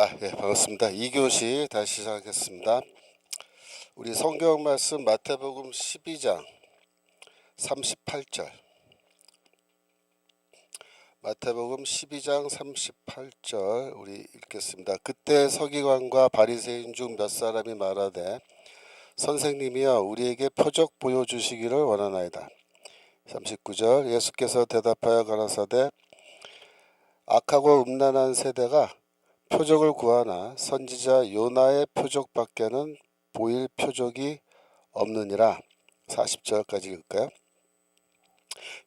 예, 반갑습니다. 2교시 다시 시작하겠습니다. 우리 성경 말씀 마태복음 12장 38절. 마태복음 12장 38절 우리 읽겠습니다. 그때 서기관과 바리새인 중 몇 사람이 말하되 선생님이여 우리에게 표적 보여주시기를 원하나이다. 39절 예수께서 대답하여 가라사대 악하고 음란한 세대가 표적을 구하나 선지자 요나의 표적밖에는 보일 표적이 없느니라. 40절까지 읽을까요?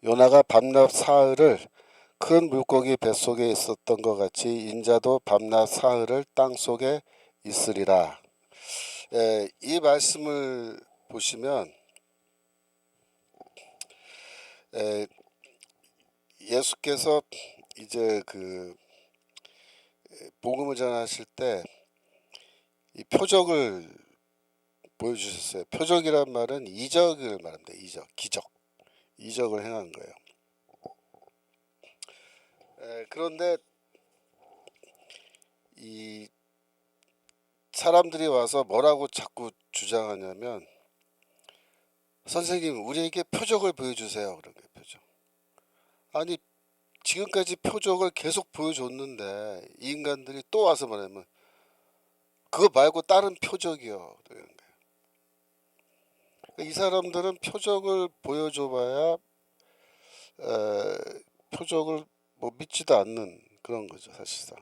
요나가 밤낮 사흘을 큰 물고기 뱃속에 있었던 것 같이 인자도 밤낮 사흘을 땅속에 있으리라. 이 말씀을 보시면 예수께서 이제 복음을 전하실 때 이 표적을 보여주셨어요. 표적이란 말은 이적을 말합니다. 기적을 행한 거예요. 그런데 이 사람들이 와서 뭐라고 자꾸 주장하냐면 선생님 우리에게 표적을 보여주세요. 그런 거예요. 표적. 아니 지금까지 표적을 계속 보여줬는데 이 인간들이 또 와서 말하면 그거 말고 다른 표적이요. 그러는 거예요. 이 사람들은 표적을 보여줘봐야 표적을 뭐 믿지도 않는 그런 거죠. 사실상.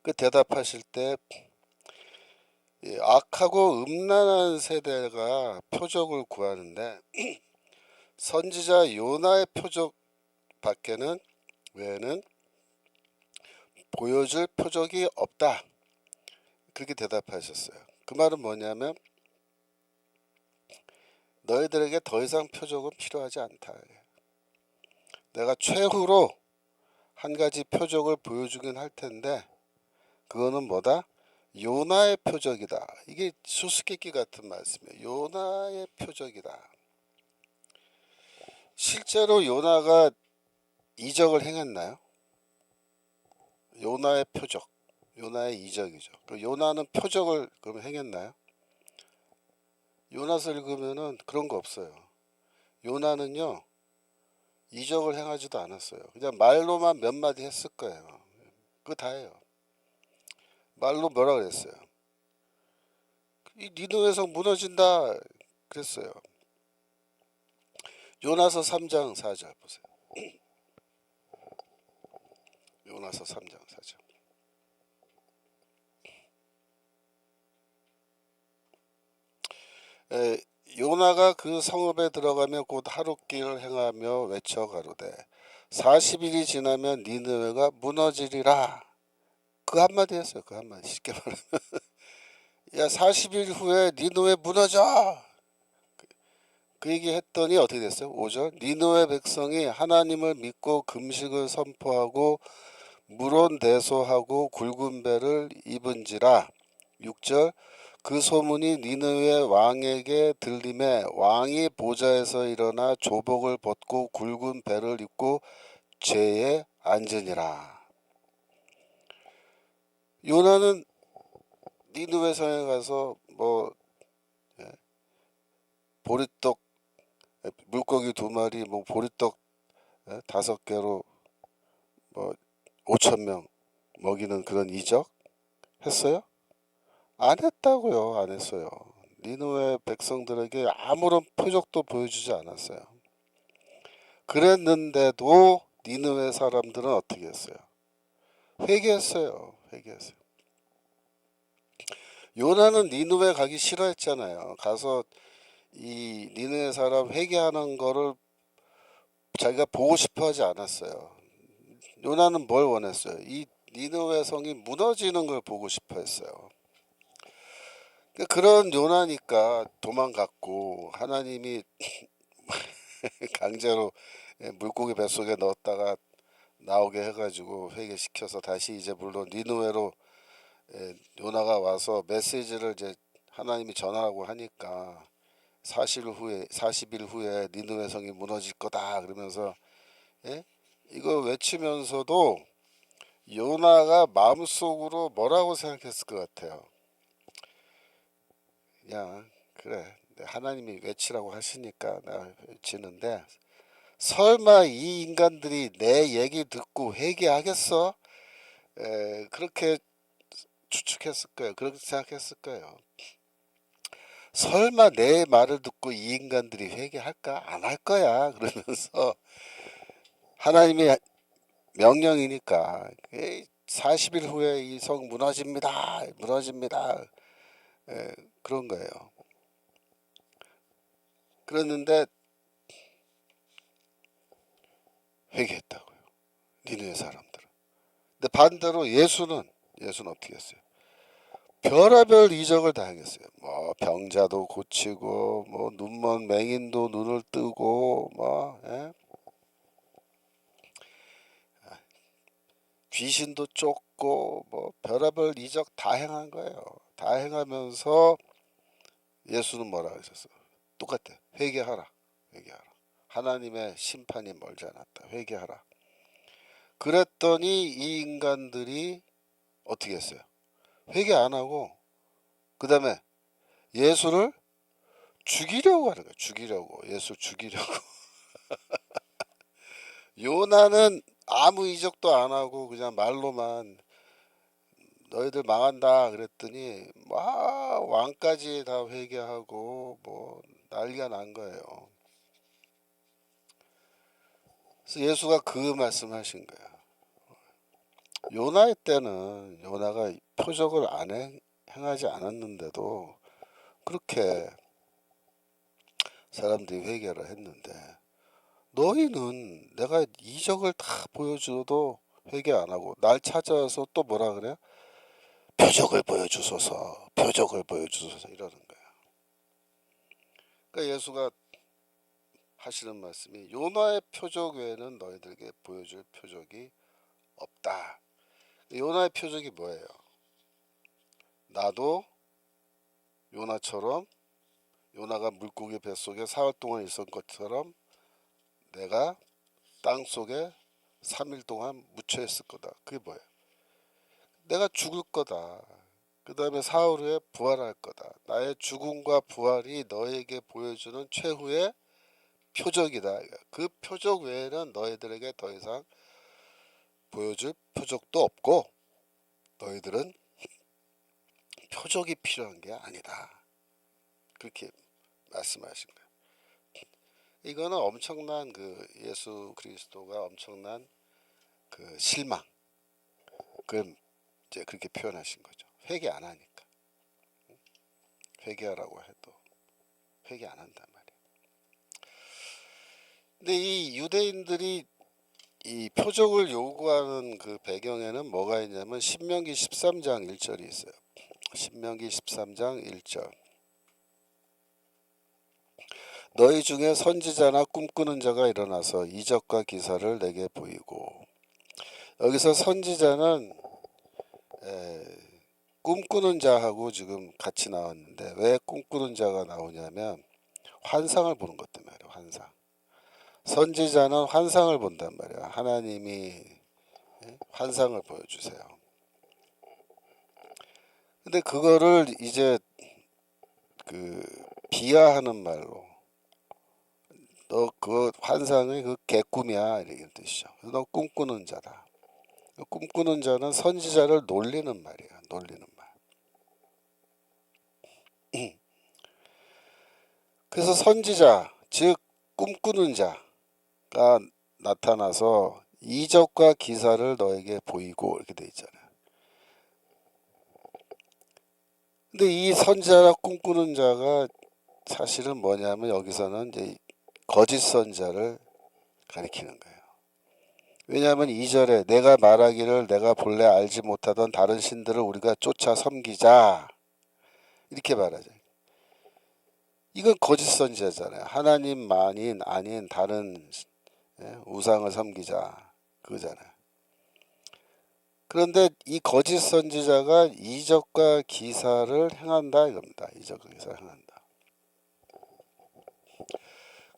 그 대답하실 때 악하고 음란한 세대가 표적을 구하는데 선지자 요나의 표적 외에는 보여줄 표적이 없다. 그렇게 대답하셨어요. 그 말은 뭐냐면 너희들에게 더 이상 표적은 필요하지 않다. 내가 최후로 한 가지 표적을 보여주긴 할 텐데 그거는 뭐다? 요나의 표적이다. 이게 수수께끼 같은 말씀이에요. 요나의 표적이다. 실제로 요나가 이적을 행했나요? 요나의 표적, 요나의 이적이죠. 요나는 표적을 그럼 행했나요? 요나서 읽으면은 그런 거 없어요. 요나는요 이적을 행하지도 않았어요. 그냥 말로만 몇 마디 했을 거예요. 그거 다예요. 말로 뭐라 그랬어요? 이 니느웨 성 무너진다 그랬어요. 요나서 3장 4절 보세요. 요나서 3장 4절. 요나가 그 성읍에 들어가며 곧 하룻길을 행하며 외쳐 가로되 40일이 지나면 니느웨가 무너지리라. 그 한마디 했어요. 그 한마디. 쉽게 말하면 야 40일 후에 니느웨 무너져. 그 얘기 했더니 어떻게 됐어요? 5절 니느웨 백성이 하나님을 믿고 금식을 선포하고 물온대소하고 굵은 배를 입은지라. 6절 그 소문이 니느웨 왕에게 들림에 왕이 보좌에서 일어나 조복을 벗고 굵은 배를 입고 죄에 앉으니라. 요나는 니느웨 성에 가서 뭐 보리떡 물고기 2마리 뭐 보리떡 5개로 뭐 5,000명 먹이는 그런 이적 했어요? 안 했다고요. 안 했어요. 니느웨 백성들에게 아무런 표적도 보여주지 않았어요. 그랬는데도 니느웨 사람들은 어떻게 했어요? 회개했어요. 회개했어요. 요나는 니느웨 가기 싫어했잖아요. 가서 이 니느웨 사람 회개하는 거를 자기가 보고 싶어 하지 않았어요. 요나는 뭘 원했어요? 이 니느웨 성이 무너지는 걸 보고 싶어 했어요. 그런 요나니까 도망갔고 하나님이 강제로 물고기 뱃속에 넣었다가 나오게 해가지고 회개시켜서 다시 이제 물론 니느웨로 요나가 와서 메시지를 이제 하나님이 전하라고 하니까 40일 후에 니느웨 성이 무너질 거다 그러면서 이거 외치면서도 요나가 마음속으로 뭐라고 생각했을 것 같아요? 그냥 그래, 하나님이 외치라고 하시니까 나 외치는데, 설마 이 인간들이 내 얘기 듣고 회개하겠어? 그렇게 추측했을 거예요. 그렇게 생각했을 거예요. 설마 내 말을 듣고 이 인간들이 회개할까? 안 할 거야. 그러면서 하나님의 명령이니까 40일 후에 이 성 무너집니다. 무너집니다. 그런 거예요. 그랬는데 회개했다고요. 니느웨 사람들은. 근데 반대로 예수는 어떻게 했어요? 별의별 이적을 다 행했어요. 뭐 병자도 고치고, 뭐 눈먼 맹인도 눈을 뜨고, 뭐 귀신도 쫓고, 뭐 별의별 이적 다 행한 거예요. 다 행하면서 예수는 뭐라 하셨어요? 똑같아. 회개하라. 회개하라. 하나님의 심판이 멀지 않았다. 회개하라. 그랬더니 이 인간들이 어떻게 했어요? 회개 안 하고 그 다음에 예수를 죽이려고 하는 거예요. 죽이려고. 예수 죽이려고. 요나는 아무 이적도 안 하고 그냥 말로만 너희들 망한다 그랬더니 막 왕까지 다 회개하고 뭐 난리가 난 거예요. 그래서 예수가 그 말씀하신 거야. 요나의 때는 요나가 표적을 행하지 않았는데도 그렇게 사람들이 회개를 했는데, 너희는 내가 이적을 다 보여줘도 회개 안 하고 날 찾아와서 또 뭐라 그래? 표적을 보여주소서, 표적을 보여주소서 이러는 거야. 그러니까 예수가 하시는 말씀이 요나의 표적 외에는 너희들에게 보여줄 표적이 없다. 요나의 표적이 뭐예요? 나도 요나처럼, 요나가 물고기 뱃속에 사흘 동안 있었던 것처럼 내가 땅속에 3일 동안 묻혀 있을 거다. 그게 뭐예요? 내가 죽을 거다. 그 다음에 사흘 후에 부활할 거다. 나의 죽음과 부활이 너에게 보여주는 최후의 표적이다. 그 표적 외에는 너희들에게 더 이상 보여줄 표적도 없고 너희들은 표적이 필요한 게 아니다. 그렇게 말씀하신 거예요. 이거는 엄청난 그 예수 그리스도가 엄청난 그 실망. 그 이제 그렇게 표현하신 거죠. 회개 안 하니까. 회개하라고 해도 회개 안 한단 말이에요. 근데 이 유대인들이 이 표적을 요구하는 그 배경에는 뭐가 있냐면 신명기 13장 1절이 있어요. 신명기 13장 1절. 너희 중에 선지자나 꿈꾸는 자가 일어나서 이적과 기사를 내게 보이고. 여기서 선지자는 꿈꾸는 자하고 지금 같이 나왔는데, 왜 꿈꾸는 자가 나오냐면 환상을 보는 것 때문에 그래요. 환상. 선지자는 환상을 본단 말이야. 하나님이 환상을 보여주세요. 근데 그거를 이제 그 비하하는 말로, 너 그 환상이 그 개꿈이야 이런 뜻이죠. 너 꿈꾸는 자다. 꿈꾸는 자는 선지자를 놀리는 말이야. 놀리는 말. 그래서 선지자, 즉 꿈꾸는 자가 나타나서 이적과 기사를 너에게 보이고 이렇게 돼 있잖아요. 근데 이 선지자나 꿈꾸는 자가 사실은 뭐냐면 여기서는 이제 거짓 선지자를 가리키는 거예요. 왜냐하면 2절에 내가 말하기를 내가 본래 알지 못하던 다른 신들을 우리가 쫓아 섬기자 이렇게 말하죠. 이건 거짓 선지자잖아요. 하나님만인 아닌 다른 우상을 섬기자 그거잖아요. 그런데 이 거짓 선지자가 이적과 기사를 행한다 이겁니다. 이적과 기사를 행한다.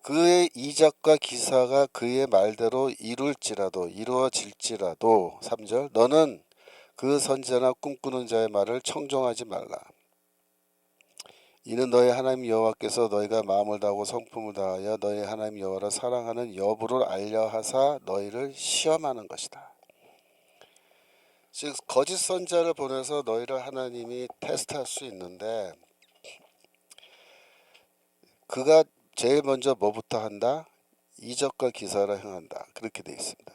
그의 이적과 기사가 그의 말대로 이루어질지라도 3절 너는 그 선지자나 꿈꾸는 자의 말을 청종하지 말라. 이는 너희 하나님 여호와께서 너희가 마음을 다하고 성품을 다하여 너희 하나님 여호와를 사랑하는 여부를 알려 하사 너희를 시험하는 것이다. 즉 거짓 선지자를 보내서 너희를 하나님이 테스트할 수 있는데 그가 제일 먼저 뭐부터 한다? 이적과 기사를 행한다. 그렇게 되어 있습니다.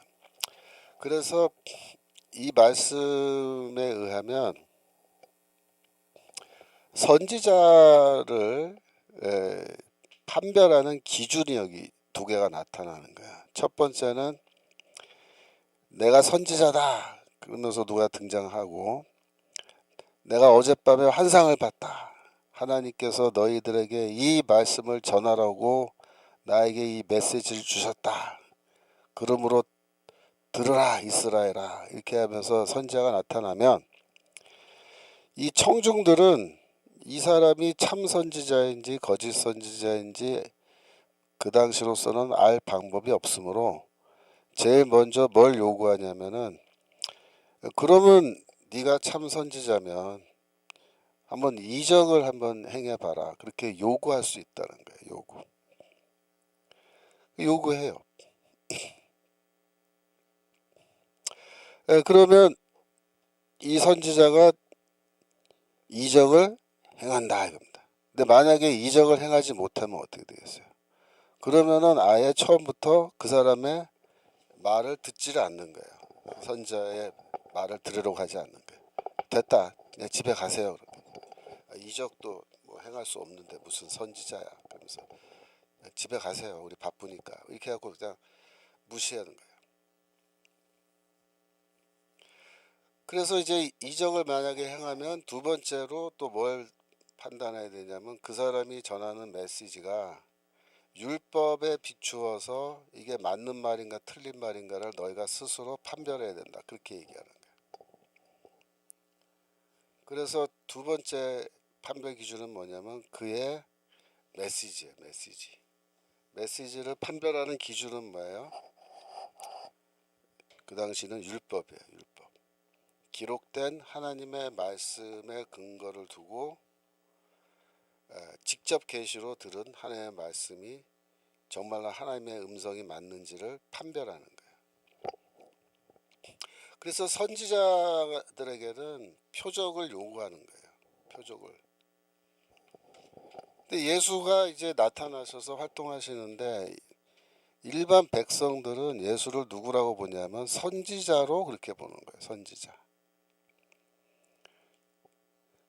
그래서 이 말씀에 의하면 선지자를 판별하는 기준이 여기 두 개가 나타나는 거야. 첫 번째는 내가 선지자다 그러면서 누가 등장하고 내가 어젯밤에 환상을 봤다. 하나님께서 너희들에게 이 말씀을 전하라고 나에게 이 메시지를 주셨다. 그러므로 들으라 이스라엘아 이렇게 하면서 선지자가 나타나면 이 청중들은 이 사람이 참 선지자인지 거짓 선지자인지 그 당시로서는 알 방법이 없으므로 제일 먼저 뭘 요구하냐면은 그러면 네가 참 선지자면 한번 이적을 한번 행해봐라 그렇게 요구할 수 있다는 거예요. 요구해요. 그러면 이 선지자가 이적을 행한다 이겁니다. 근데 만약에 이적을 행하지 못하면 어떻게 되겠어요? 그러면은 아예 처음부터 그 사람의 말을 듣지를 않는 거예요. 선지자의 말을 들으려고 하지 않는 거예요. 됐다. 그냥 집에 가세요. 이적도 뭐 행할 수 없는데 무슨 선지자야. 그러면서 집에 가세요. 우리 바쁘니까. 이렇게 하고 그냥 무시하는 거예요. 그래서 이제 이적을 만약에 행하면 두 번째로 또 뭘 판단해야 되냐면 그 사람이 전하는 메시지가 율법에 비추어서 이게 맞는 말인가 틀린 말인가를 너희가 스스로 판별해야 된다. 그렇게 얘기하는 거예요. 그래서 두 번째 판별 기준은 뭐냐면 그의 메시지예요. 메시지를 판별하는 기준은 뭐예요? 그 당시는 율법이에요. 율법. 기록된 하나님의 말씀에 근거를 두고 직접 계시로 들은 하나님의 말씀이 정말로 하나님의 음성이 맞는지를 판별하는 거예요. 그래서 선지자들에게는 표적을 요구하는 거예요. 표적을. 근데 예수가 이제 나타나셔서 활동하시는데 일반 백성들은 예수를 누구라고 보냐면 선지자로 그렇게 보는 거예요. 선지자.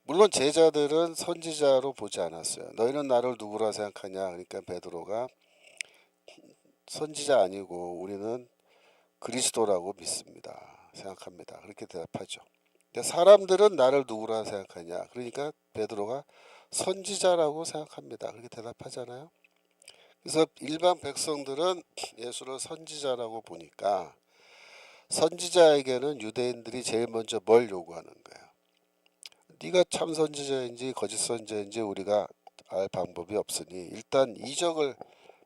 물론 제자들은 선지자로 보지 않았어요. 너희는 나를 누구라 생각하냐? 그러니까 베드로가 선지자 아니고 우리는 그리스도라고 믿습니다. 생각합니다. 그렇게 대답하죠. 근데 사람들은 나를 누구라 생각하냐? 그러니까 베드로가 선지자라고 생각합니다. 그렇게 대답하잖아요. 그래서 일반 백성들은 예수를 선지자라고 보니까 선지자에게는 유대인들이 제일 먼저 뭘 요구하는 거예요? 네가 참 선지자인지 거짓 선지자인지 우리가 알 방법이 없으니 일단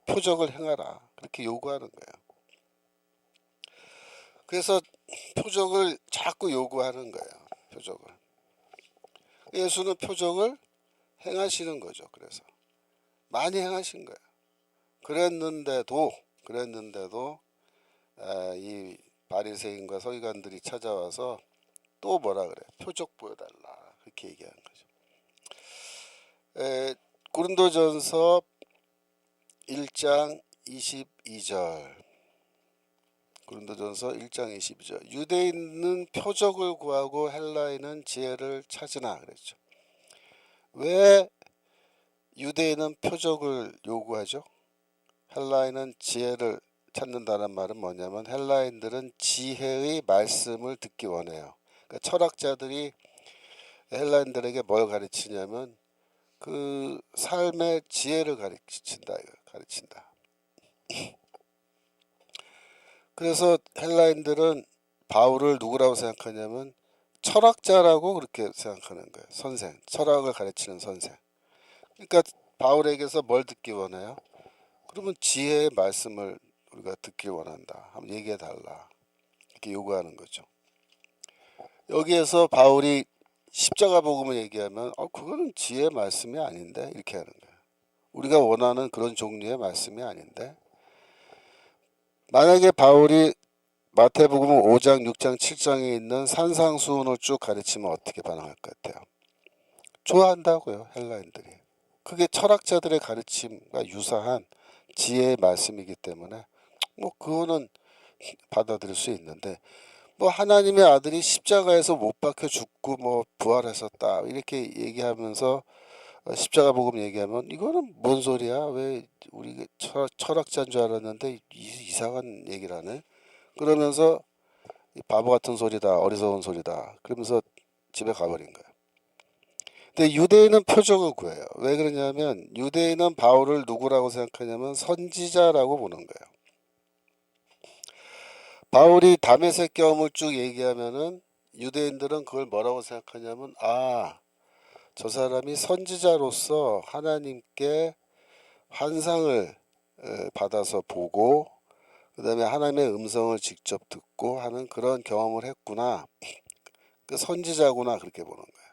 표적을 행하라. 그렇게 요구하는 거예요. 그래서 표적을 자꾸 요구하는 거예요. 표적을. 예수는 표적을 행하시는 거죠. 그래서 많이 행하신 거예요. 그랬는데도 이 바리새인과 서기관들이 찾아와서 또 뭐라 그래? 표적 보여달라. 그렇게 얘기하는 거죠. 고린도전서 1장 22절. 고린도전서 1장 22절. 유대인은 표적을 구하고 헬라인은 지혜를 찾으나 그랬죠. 왜 유대인은 표적을 요구하죠? 헬라인은 지혜를 찾는다는 말은 뭐냐면 헬라인들은 지혜의 말씀을 듣기 원해요. 그러니까 철학자들이 헬라인들에게 뭘 가르치냐면 그 삶의 지혜를 가르친다. 그래서 헬라인들은 바울을 누구라고 생각하냐면 철학자라고 그렇게 생각하는 거예요. 선생, 철학을 가르치는 선생. 그러니까 바울에게서 뭘 듣기 원해요? 그러면 지혜의 말씀을 우리가 듣길 원한다. 한번 얘기해 달라. 이렇게 요구하는 거죠. 여기에서 바울이 십자가 복음을 얘기하면 그거는 지혜의 말씀이 아닌데 이렇게 하는 거예요. 우리가 원하는 그런 종류의 말씀이 아닌데, 만약에 바울이 마태복음 5장, 6장, 7장에 있는 산상수훈을 쭉 가르치면 어떻게 반응할 것 같아요? 좋아한다고요, 헬라인들이. 그게 철학자들의 가르침과 유사한 지혜의 말씀이기 때문에 그거는 받아들일 수 있는데, 하나님의 아들이 십자가에서 못 박혀 죽고 부활했었다 이렇게 얘기하면서 십자가 복음 얘기하면 이거는 뭔 소리야? 왜 우리 철학자인 줄 알았는데 이상한 얘기를 하네. 그러면서 바보 같은 소리다, 어리석은 소리다, 그러면서 집에 가버린 거야. 근데 유대인은 표적을 구해요. 왜 그러냐면 유대인은 바울을 누구라고 생각하냐면 선지자라고 보는 거예요. 바울이 다메섹 경험을 쭉 얘기하면은 유대인들은 그걸 뭐라고 생각하냐면 저 사람이 선지자로서 하나님께 환상을 받아서 보고 그 다음에 하나님의 음성을 직접 듣고 하는 그런 경험을 했구나. 그 선지자구나 그렇게 보는 거예요.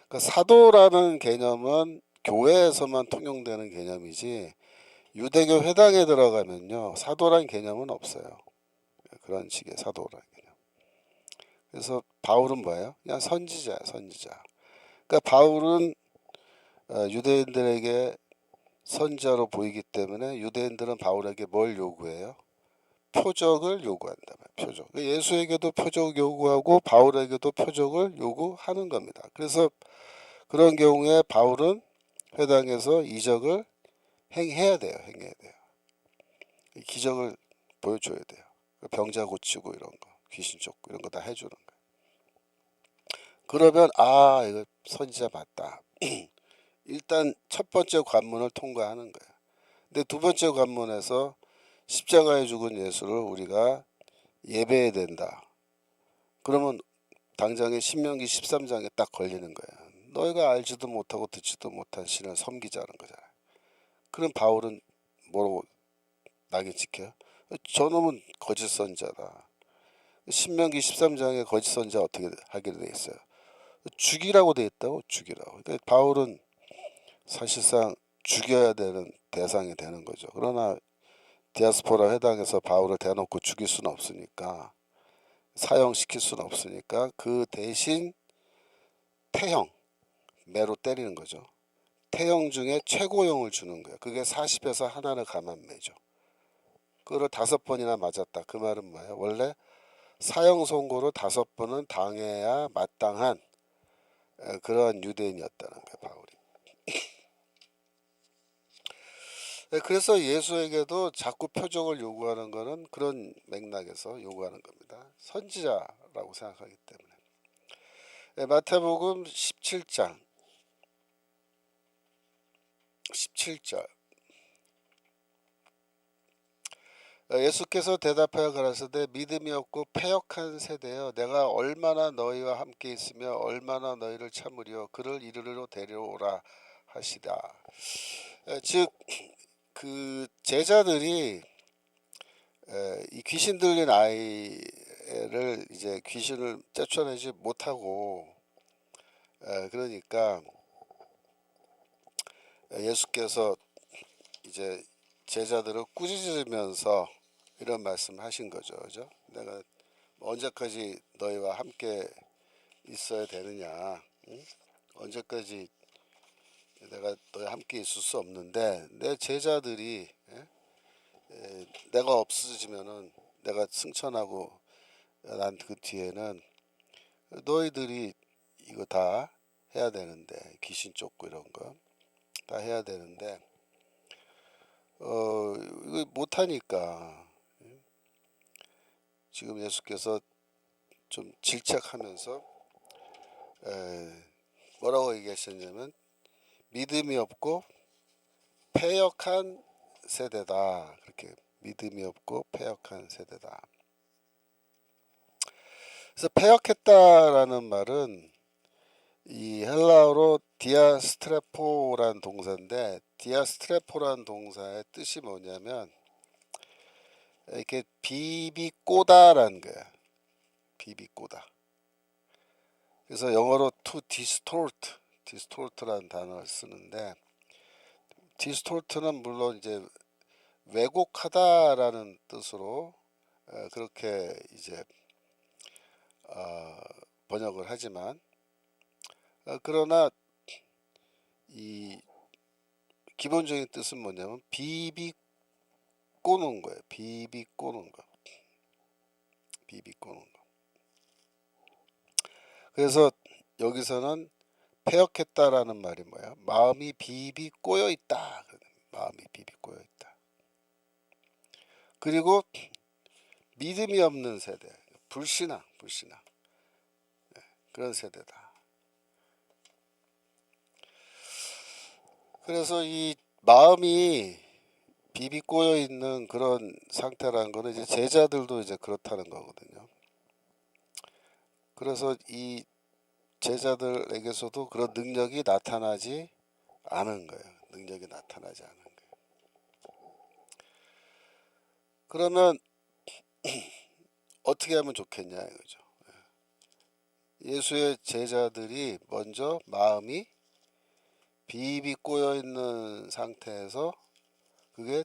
그러니까 사도라는 개념은 교회에서만 통용되는 개념이지 유대교 회당에 들어가면요 사도라는 개념은 없어요. 그런 식의 사도라는 개념. 그래서 바울은 뭐예요? 그냥 선지자야, 선지자. 그러니까 바울은 유대인들에게 선지자로 보이기 때문에 유대인들은 바울에게 뭘 요구해요? 표적을 요구한다. 표적. 예수에게도 표적 요구하고 바울에게도 표적을 요구하는 겁니다. 그래서 그런 경우에 바울은 회당에서 이적을 행해야 돼요. 행해야 돼요. 기적을 보여줘야 돼요. 병자 고치고 이런 거, 귀신 쫓고 이런 거 다 해주는 거예요. 그러면 이거 선지자 맞다. 일단 첫 번째 관문을 통과하는 거예요. 근데 두 번째 관문에서 십자가에 죽은 예수를 우리가 예배해야 된다. 그러면 당장에 신명기 13장에 딱 걸리는 거예요. 너희가 알지도 못하고 듣지도 못한 신을 섬기자는 거잖아요. 그럼 바울은 뭐라고 낙인 찍혀요? 저놈은 거짓 선자다. 신명기 13장에 거짓 선자 어떻게 하게 돼 있어요? 죽이라고 돼 있다고. 죽이라고. 그러니까 바울은 사실상 죽여야 되는 대상이 되는 거죠. 그러나 디아스포라 회당에서 바울을 대놓고 죽일 수는 없으니까, 사형시킬 수는 없으니까 그 대신 태형, 매로 때리는 거죠. 태형 중에 최고형을 주는 거예요. 그게 40에서 하나를 감한매죠. 그걸 5번이나 맞았다. 그 말은 뭐예요? 원래 사형 선고를 5번은 당해야 마땅한 그러한 유대인이었다는 거예요, 바울이. 그래서 예수에게도 자꾸 표적을 요구하는 것은 그런 맥락에서 요구하는 겁니다. 선지자라고 생각하기 때문에. 마태복음 17장 17절. 예수께서 대답하여 가라사대 믿음이 없고 패역한 세대여, 내가 얼마나 너희와 함께 있으며 얼마나 너희를 참으리요, 그를 이르러 데려오라 하시다. 즉 그 제자들이 이 귀신 들린 아이를 이제 귀신을 쫓아내지 못하고, 그러니까 예수께서 이제 제자들을 꾸짖으면서 이런 말씀하신 거죠, 그죠? 내가 언제까지 너희와 함께 있어야 되느냐? 응? 언제까지 내가 너희 함께 있을 수 없는데 내 제자들이 내가 없어지면은 내가 승천하고 난 그 뒤에는 너희들이 이거 다 해야 되는데, 귀신 쫓고 이런 거 다 해야 되는데 이거 못하니까 지금 예수께서 좀 질책하면서 뭐라고 얘기하셨냐면 믿음이 없고 패역한 세대다. 그렇게 믿음이 없고 패역한 세대다. 그래서 패역했다라는 말은 이 헬라어로 디아스트레포라는 동사인데, 디아스트레포라는 동사의 뜻이 뭐냐면 이렇게 비비꼬다라는 거야. 비비꼬다. 그래서 영어로 to distort라는 단어를 쓰는데, distort는 물론 이제 왜곡하다라는 뜻으로 그렇게 이제 번역을 하지만, 그러나 이 기본적인 뜻은 뭐냐면 비비꼬는 거예요. 비비꼬는 거. 비비꼬는 거. 그래서 여기서는 패역했다라는 말이 뭐야? 마음이 비비 꼬여 있다. 마음이 비비 꼬여 있다. 그리고 믿음이 없는 세대, 불신앙 그런 세대다. 그래서 이 마음이 비비 꼬여 있는 그런 상태라는 거는 이제 제자들도 이제 그렇다는 거거든요. 그래서 이 제자들에게서도 그런 능력이 나타나지 않은 거예요. 능력이 나타나지 않은 거예요. 그러면 어떻게 하면 좋겠냐 이거죠. 예수의 제자들이 먼저 마음이 비비 꼬여 있는 상태에서 그게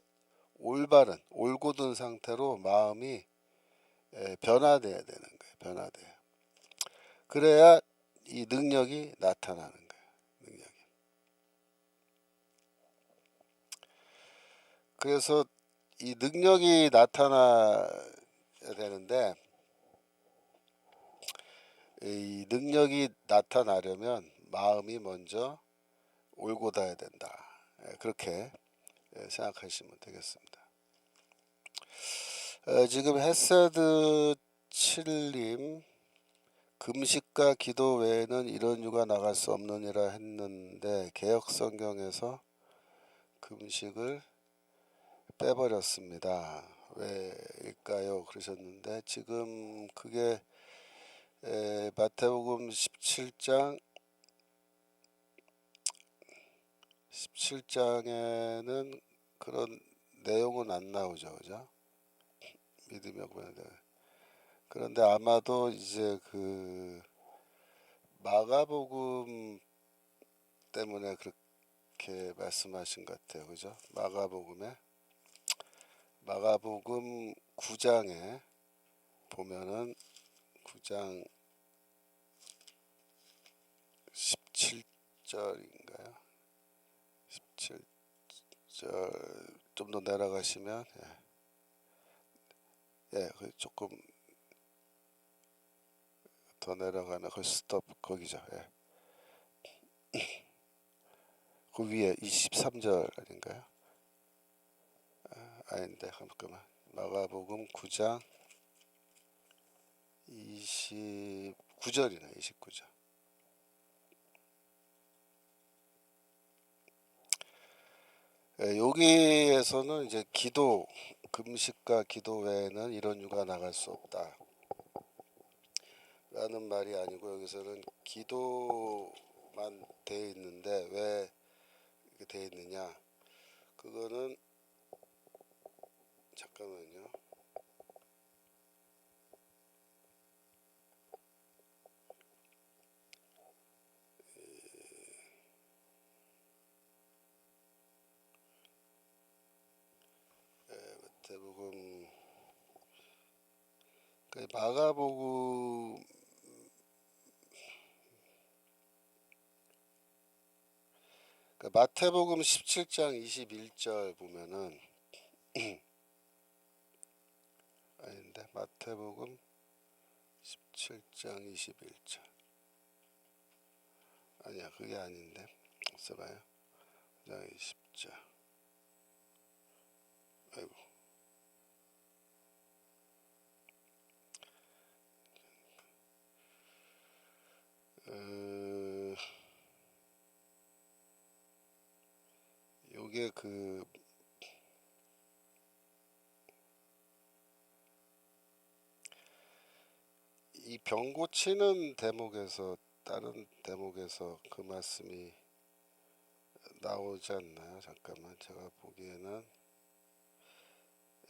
올바른 올곧은 상태로 마음이 변화돼야 되는 거예요. 변화돼요. 그래야 이 능력이 나타나는 거예요. 능력이. 그래서 이 능력이 나타나야 되는데, 이 능력이 나타나려면 마음이 먼저 올곧아야 된다. 그렇게 생각하시면 되겠습니다. 지금 헤세드 7님, 금식과 기도 외에는 이런 이유가 나갈 수 없느니라 했는데 개역 성경에서 금식을 빼버렸습니다. 왜일까요? 그러셨는데, 지금 그게 마태복음 17장에는 그런 내용은 안 나오죠, 그죠? 믿음이 없는. 그런데 아마도 이제 그 마가복음 때문에 그렇게 말씀하신 것 같아요, 그죠? 마가복음 9장에 보면은 9장 17절인가요? 17절 좀 더 내려가시면 조금 더 내려가면 그 스톱 거기죠. 그 위에 23절 아닌가요? 아닌데 잠깐만. 마가복음 9장 29절이네. 29절. 여기에서는 이제 금식과 기도 외에는 이런 이유가 나갈 수 없다 라는 말이 아니고, 여기서는 기도만 되어 있는데 왜 이렇게 되어 있느냐, 그거는 잠깐만요. 마태복음, 마가복음, 마태복음 17장 21절 보면은 아닌데, 마태복음 17장 21절 아니야, 그게 아닌데. 써봐요. 20절. 아이고. 요게 이 병 고치는 대목에서 다른 대목에서 그 말씀이 나오지 않나요? 잠깐만 제가 보기에는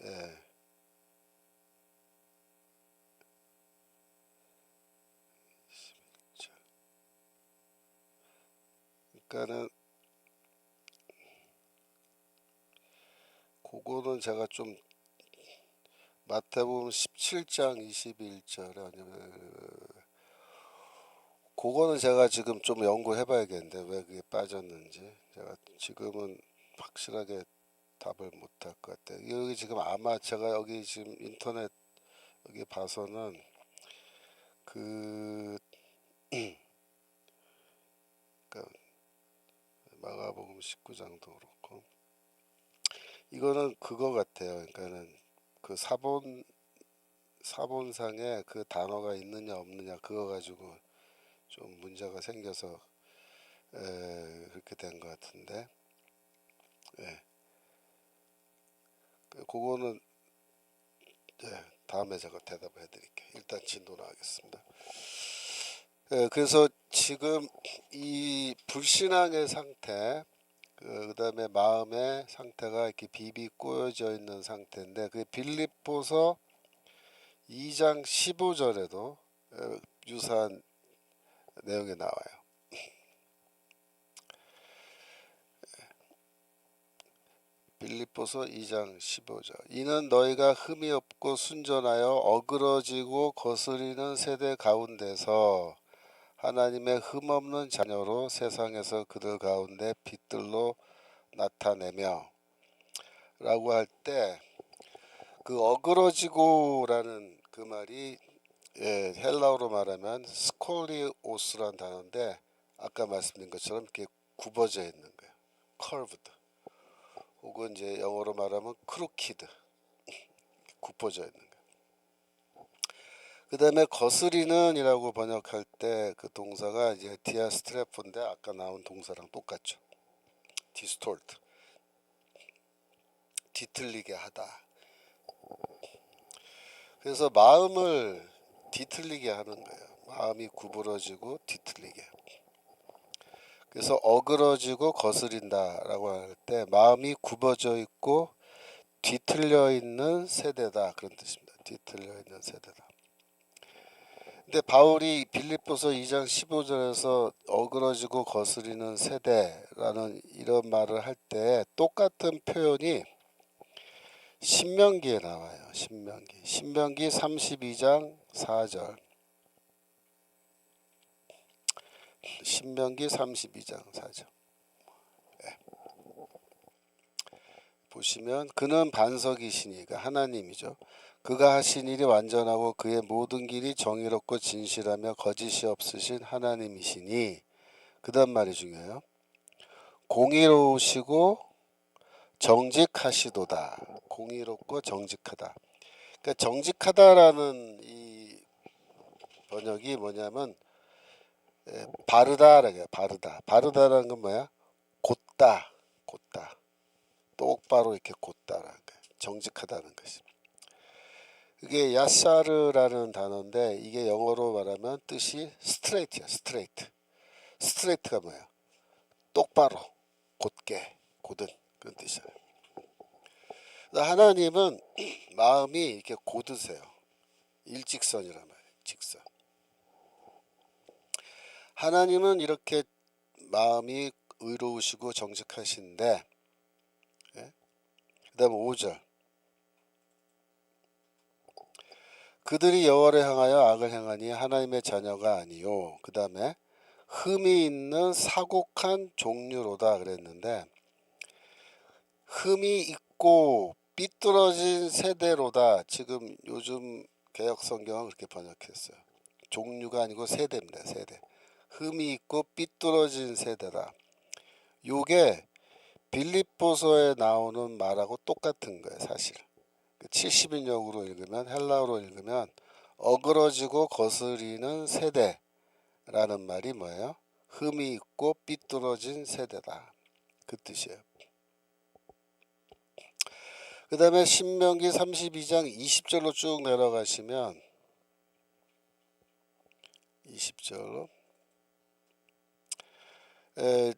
예, 그러니까는 그거는 제가 좀 마태복음 17장 21절에 아니면 그거는 제가 지금 좀 연구해 봐야겠는데 왜 그게 빠졌는지 제가 지금은 확실하게 답을 못 할 것 같아요. 여기 지금 아마 제가 여기 지금 인터넷 여기 봐서는 그 그러니까 마가복음 19장도 그렇고 이거는 그거 같아요. 그러니까는 그 사본상에 그 단어가 있느냐 없느냐 그거 가지고 좀 문제가 생겨서 그렇게 된 것 같은데 예. 그거는 다음에 제가 대답을 해드릴게요. 일단 진도로 하겠습니다. 그래서 지금 이 불신앙의 상태, 그다음에 마음의 상태가 이렇게 비비 꼬여져 있는 상태인데 그 빌립보서 2장 15절에도 유사한 내용이 나와요. 빌립보서 2장 15절. 이는 너희가 흠이 없고 순전하여 어그러지고 거스리는 세대 가운데서 하나님의 흠없는 자녀로 세상에서 그들 가운데 빛들로 나타내며 라고 할 때 그 어그러지고라는 그 말이 헬라어로 말하면 스콜리오스란 단어인데 아까 말씀드린 것처럼 이렇게 굽어져 있는 거예요. curved 혹은 이제 영어로 말하면 크루키드 굽어져 있는 거예요. 그 다음에 거스리는이라고 번역할 때 그 동사가 이제 디아스트레포인데 아까 나온 동사랑 똑같죠. 디스톨트 뒤틀리게 하다. 그래서 마음을 뒤틀리게 하는 거예요. 마음이 구부러지고 뒤틀리게. 그래서 어그러지고 거스린다라고 할 때 마음이 굽어져 있고 뒤틀려 있는 세대다 그런 뜻입니다. 뒤틀려 있는 세대다. 근데 바울이 빌립보서 2장 15절에서 어그러지고 거스리는 세대라는 이런 말을 할 때 똑같은 표현이 신명기에 나와요. 신명기 32장 4절. 신명기 32장 4절. 보시면 그는 반석이시니까 하나님이죠. 그가 하신 일이 완전하고 그의 모든 길이 정의롭고 진실하며 거짓이 없으신 하나님이시니 그 다음 말이 중요해요. 공의로우시고 정직하시도다. 공의롭고 정직하다. 그러니까 정직하다라는 이 번역이 뭐냐면 바르다라고 해요. 바르다라는 건 뭐야? 곧다. 똑바로 이렇게 곧다라는 거예요. 정직하다는 것이. 이게 야사르라는 단어인데 이게 영어로 말하면 뜻이 스트레이트야. 스트레이트가 뭐야? 똑바로, 곧게, 곧은 그런 뜻이야. 하나님은 마음이 이렇게 곧으세요. 일직선이란 말이에요. 직선. 하나님은 이렇게 마음이 의로우시고 정직하신데 그 다음 5절 그들이 여호와를 향하여 악을 행하니 하나님의 자녀가 아니요. 그 다음에 흠이 있는 사곡한 종류로다 그랬는데 흠이 있고 삐뚤어진 세대로다. 지금 요즘 개역성경은 그렇게 번역했어요. 종류가 아니고 세대입니다. 세대. 흠이 있고 삐뚤어진 세대다. 요게 빌립보서에 나오는 말하고 똑같은 거예요. 사실 70인역으로 읽으면 헬라어로 읽으면 어그러지고 거스리는 세대라는 말이 뭐예요? 흠이 있고 삐뚤어진 세대다. 그 뜻이에요. 그 다음에 신명기 32장 20절로 쭉 내려가시면 20절 에,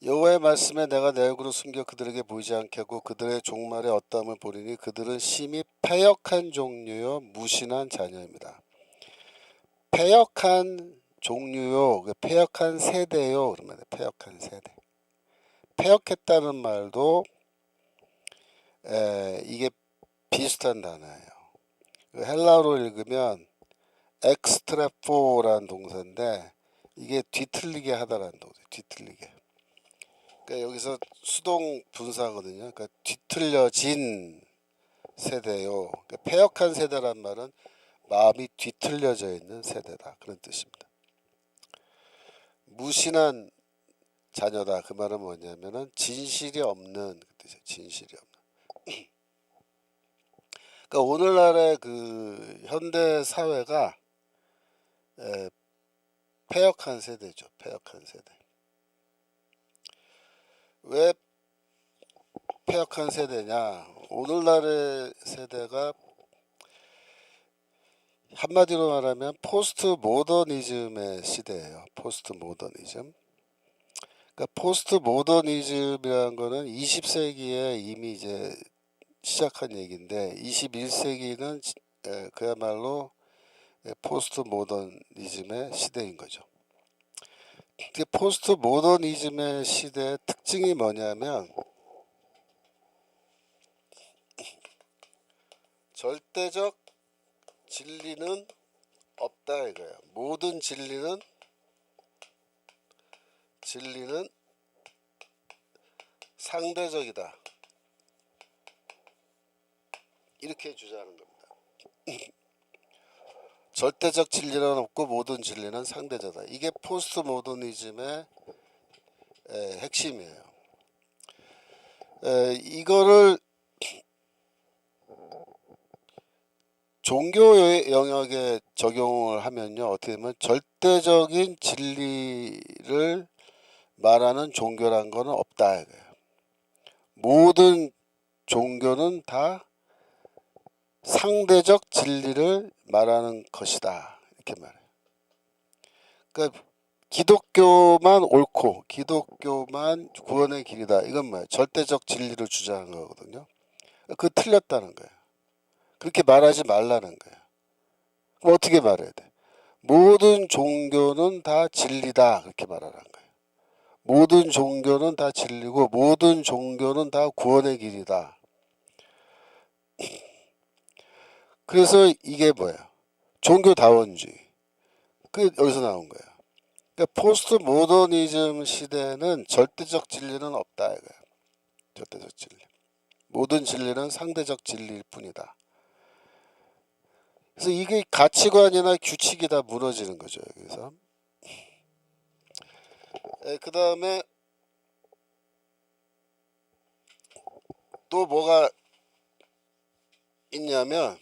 여호와의 말씀에 내가 내 얼굴을 숨겨 그들에게 보이지 않게 하고 그들의 종말에 어떠함을 보리니 그들은 심히 패역한 종류요 무신한 자녀입니다. 패역한 종류요, 패역한 세대요. 그러면 패역한 세대. 패역했다는 말도 이게 비슷한 단어예요. 헬라어로 읽으면 엑스트레포라는 동사인데 이게 뒤틀리게 하다라는 동사. 뒤틀리게. 그러니까 여기서 수동 분사거든요. 그러니까 뒤틀려진 세대요. 그러니까 패역한 세대란 말은 마음이 뒤틀려져 있는 세대다. 그런 뜻입니다. 무신한 자녀다. 그 말은 뭐냐면은 진실이 없는 그 뜻이에요. 진실이 없는. 그러니까 오늘날의 그 현대 사회가 패역한 세대죠. 패역한 세대. 왜 패역한 세대냐? 오늘날의 세대가 한마디로 말하면 포스트 모더니즘의 시대예요. 포스트 모더니즘. 그러니까 포스트 모더니즘이라는 거는 20세기에 이미 이제 시작한 얘기인데 21세기는 그야말로 포스트 모더니즘의 시대인 거죠. 포스트 모더니즘의 시대의 특징이 뭐냐면 절대적 진리는 없다 이거예요. 모든 진리는 상대적이다. 이렇게 주장하는 겁니다. 절대적 진리는 없고 모든 진리는 상대적이다. 이게 포스트 모더니즘의 핵심이에요. 이거를 종교 영역에 적용을 하면요, 어떻게 되면 절대적인 진리를 말하는 종교란 거는 없다 이거예요. 모든 종교는 다 상대적 진리를 말하는 것이다 이렇게 말해요. 그러니까 기독교만 옳고 기독교만 구원의 길이다. 이건 뭐야? 절대적 진리를 주장하는 거거든요. 그 틀렸다는 거예요. 그렇게 말하지 말라는 거예요. 그럼 어떻게 말해야 돼? 모든 종교는 다 진리다 그렇게 말하라는 거예요. 모든 종교는 다 진리고 모든 종교는 다 구원의 길이다. 그래서 이게 뭐야? 종교다원주의. 그 여기서 나온 거예요. 그러니까 포스트 모더니즘 시대는 절대적 진리는 없다 이거예요. 절대적 진리. 모든 진리는 상대적 진리일 뿐이다. 그래서 이게 가치관이나 규칙이 다 무너지는 거죠. 여기서. 그 다음에 또 뭐가 있냐면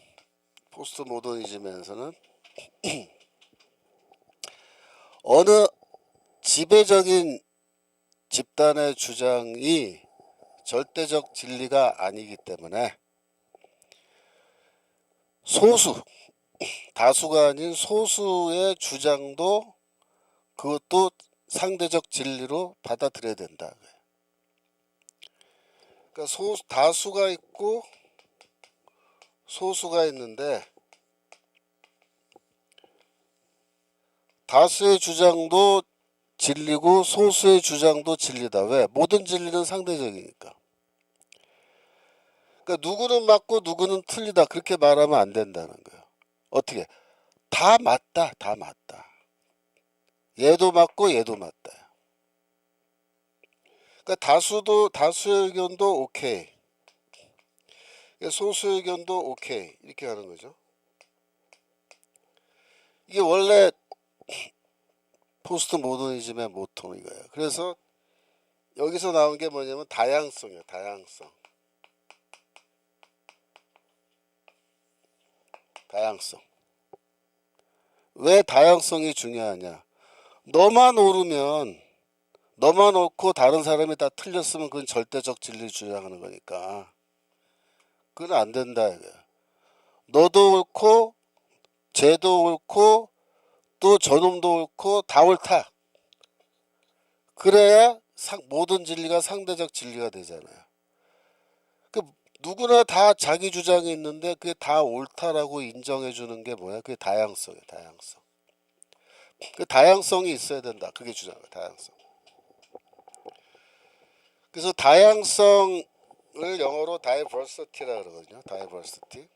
포스트 모더니즘에서는 어느 지배적인 집단의 주장이 절대적 진리가 아니기 때문에 소수, 다수가 아닌 소수의 주장도 그것도 상대적 진리로 받아들여야 된다. 그러니까 다수가 있고 소수가 있는데 다수의 주장도 진리고 소수의 주장도 진리다. 왜? 모든 진리는 상대적이니까. 그러니까 누구는 맞고 누구는 틀리다 그렇게 말하면 안 된다는 거예요. 어떻게? 다 맞다. 다 맞다. 얘도 맞고 얘도 맞다. 그러니까 다수의 의견도 오케이. 소수의 의견도 오케이. 이렇게 하는 거죠. 이게 원래 포스트 모더니즘의 모토는 이거예요. 그래서 여기서 나온 게 뭐냐면 다양성이에요. 다양성. 다양성. 왜 다양성이 중요하냐? 너만 옳고 다른 사람이 다 틀렸으면 그건 절대적 진리를 주장하는 거니까 그건 안 된다 이거야. 너도 옳고 쟤도 옳고 또 저놈도 옳고 다 옳다. 그래야 모든 진리가 상대적 진리가 되잖아요. 그 누구나 다 자기 주장이 있는데 그게 다 옳다라고 인정해 주는 게 뭐야? 그게 다양성이에요. 다양성. 그 다양성이 있어야 된다. 그게 주장이에요. 다양성. 그래서 다양성을 영어로 diversity라 그러거든요. diversity.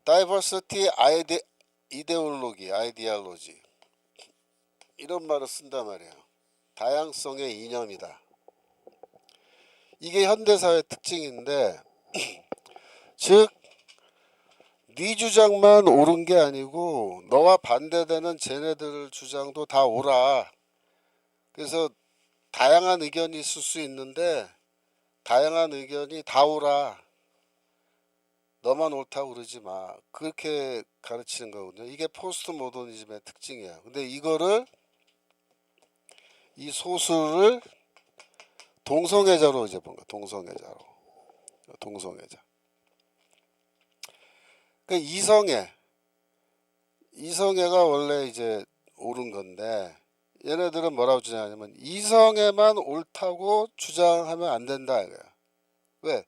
diversity 이데올로기, 아이디올로지 이런 말을 쓴단 말이에요. 다양성의 이념이다. 이게 현대사회 특징인데 즉 네 주장만 옳은 게 아니고 너와 반대되는 쟤네들 주장도 다 옳아. 그래서 다양한 의견이 있을 수 있는데 다양한 의견이 다 옳아. 너만 옳다고 그러지 마. 그렇게 가르치는 거거든요. 이게 포스트 모더니즘의 특징이야. 근데 이거를 이 소수를 동성애자로 이제 본 거야. 동성애자로. 동성애자. 그러니까 이성애가 원래 이제 옳은 건데 얘네들은 뭐라고 주장하냐면 이성애만 옳다고 주장하면 안 된다 이거야. 왜?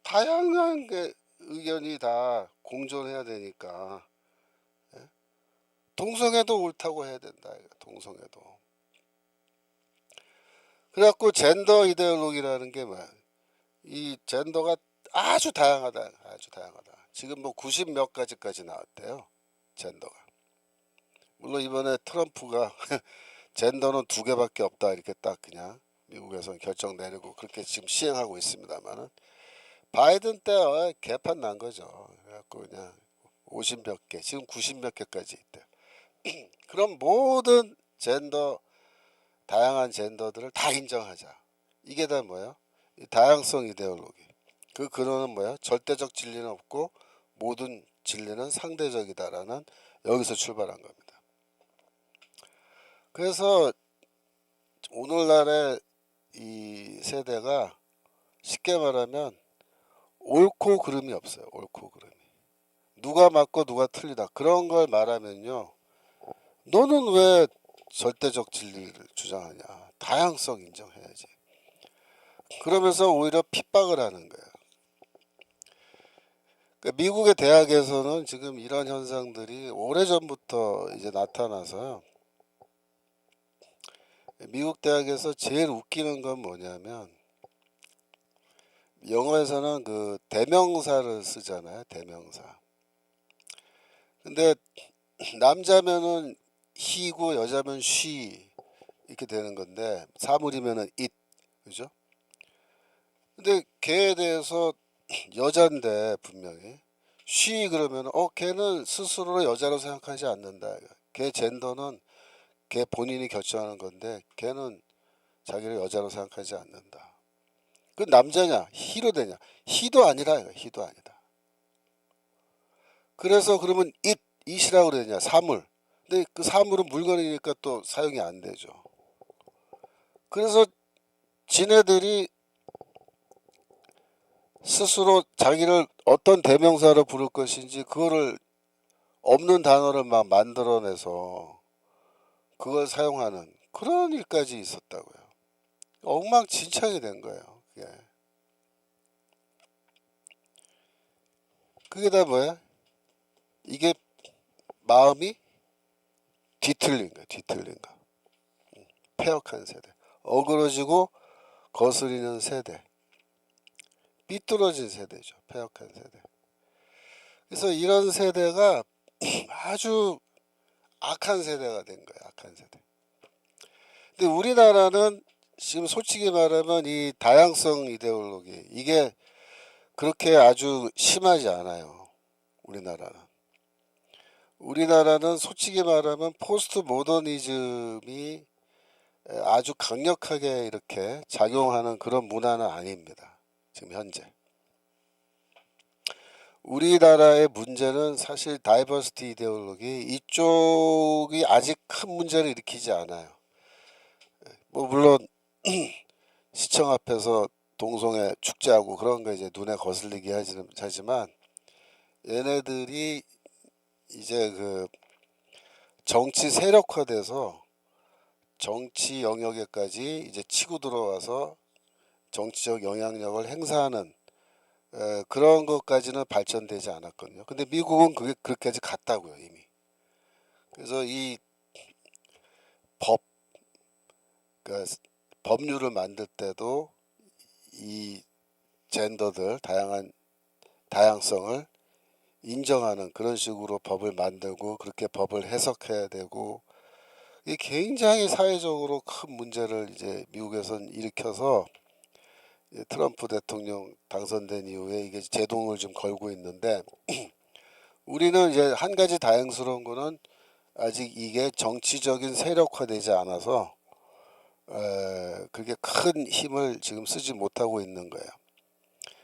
다양한 게 의견이 다 공존해야 되니까 동성애도 옳다고 해야 된다 이거야. 동성애도. 그래갖고 젠더 이데올로기라는 게 뭐야? 이 젠더가 아주 다양하다. 아주 다양하다. 지금 뭐 90 몇 가지까지 나왔대요. 젠더가. 물론 이번에 트럼프가 젠더는 2개밖에 없다 이렇게 딱 그냥 미국에서 결정 내리고 그렇게 지금 시행하고 있습니다만은 바이든 때 개판 난 거죠. 그래갖고 그냥 50 몇 개, 지금 90 몇 개까지 있대. 그럼 모든 다양한 젠더들을 다 인정하자. 이게 다 뭐예요? 이 다양성 이데올로기. 그 근원은 뭐야? 절대적 진리는 없고 모든 진리는 상대적이다라는 여기서 출발한 겁니다. 그래서 오늘날의 이 세대가 쉽게 말하면 옳고 그름이 없어요. 옳고 그름이. 누가 맞고 누가 틀리다. 그런 걸 말하면요. 너는 왜 절대적 진리를 주장하냐. 다양성 인정해야지. 그러면서 오히려 핍박을 하는 거예요. 그러니까 미국의 대학에서는 지금 이런 현상들이 오래전부터 이제 나타나서요. 미국 대학에서 제일 웃기는 건 뭐냐면 영어에서는 그 대명사를 쓰잖아요. 대명사. 근데 남자면은 he고 여자면 she 이렇게 되는 건데 사물이면은 it 그죠? 근데 걔에 대해서 여잔데 분명히 she 그러면 걔는 스스로를 여자로 생각하지 않는다. 걔 젠더는 걔 본인이 결정하는 건데 걔는 자기를 여자로 생각하지 않는다. 그 남자냐 he로 되냐 he도 아니라 he도 아니다. 그래서 그러면 it이라고 그러냐 사물. 근데 그 사물은 물건이니까 또 사용이 안 되죠. 그래서 지네들이 스스로 자기를 어떤 대명사로 부를 것인지 그거를 없는 단어를 막 만들어내서 그걸 사용하는 그런 일까지 있었다고요. 엉망진창이 된 거예요. 그게 다 뭐야? 이게 마음이 뒤틀린 거야. 뒤틀린 거. 폐역한 세대. 어그러지고 거스리는 세대. 삐뚤어진 세대죠. 폐역한 세대. 그래서 이런 세대가 아주 악한 세대가 된 거예요. 악한 세대. 근데 우리나라는 지금 솔직히 말하면 이 다양성 이데올로기 이게 그렇게 아주 심하지 않아요. 우리나라는 솔직히 말하면 포스트 모더니즘이 아주 강력하게 이렇게 작용하는 그런 문화는 아닙니다. 지금 현재. 우리나라의 문제는 사실 다이버시티 이데올로기 이쪽이 아직 큰 문제를 일으키지 않아요. 뭐 물론 시청 앞에서 동성애 축제하고 그런 거 이제 눈에 거슬리게 하지만 얘네들이 이제 그 정치 세력화돼서 정치 영역에까지 이제 치고 들어와서 정치적 영향력을 행사하는 그런 것까지는 발전되지 않았거든요. 근데 미국은 그게 그렇게까지 갔다고요, 이미. 그래서 이 법, 그러니까 법률을 만들 때도 이 젠더들 다양성을 인정하는 그런 식으로 법을 만들고 그렇게 법을 해석해야 되고, 이게 굉장히 사회적으로 큰 문제를 이제 미국에선 일으켜서 트럼프 대통령 당선된 이후에 이게 제동을 좀 걸고 있는데, 우리는 이제 한 가지 다행스러운 거는 아직 이게 정치적인 세력화되지 않아서 그게 큰 힘을 지금 쓰지 못하고 있는 거예요.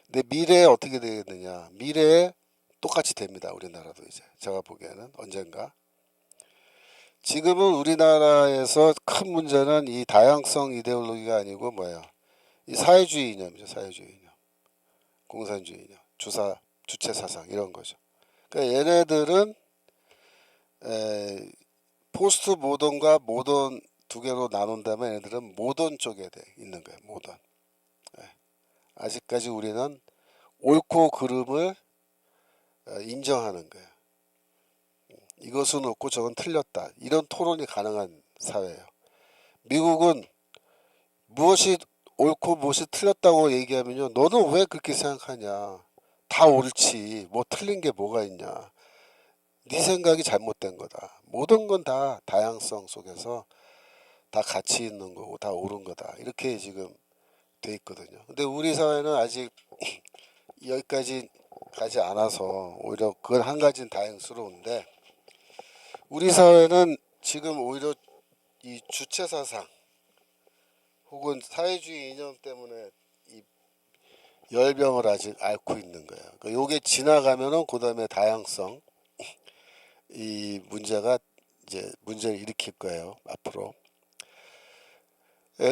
근데 미래에 어떻게 되겠느냐? 미래에 똑같이 됩니다. 우리나라도 이제 제가 보기에는 언젠가. 지금은 우리나라에서 큰 문제는 이 다양성 이데올로기가 아니고 뭐예요? 이 사회주의 이념이죠. 사회주의 이념, 공산주의 이념, 주체 사상 이런 거죠. 그러니까 얘네들은 포스트 모던과 모던 두 개로 나눈다면 얘네들은 모던 쪽에 있는 거예요. 모던. 아직까지 우리는 옳고 그름을 인정하는 거예요. 이것은 옳고 저건 틀렸다. 이런 토론이 가능한 사회예요. 미국은 무엇이 옳고 무엇이 틀렸다고 얘기하면요, 너는 왜 그렇게 생각하냐? 다 옳지. 뭐 틀린 게 뭐가 있냐? 네 생각이 잘못된 거다. 모든 건 다 다양성 속에서 다 가치 있는 거고 다 옳은 거다. 이렇게 지금 돼 있거든요. 근데 우리 사회는 아직 여기까지 가지 않아서 오히려 그건 한 가지는 다행스러운데, 우리 사회는 지금 오히려 이 주체 사상 혹은 사회주의 이념 때문에 이 열병을 아직 앓고 있는 거예요. 그러니까 요게 지나가면은 그다음에 다양성 이 문제가 이제 문제를 일으킬 거예요, 앞으로.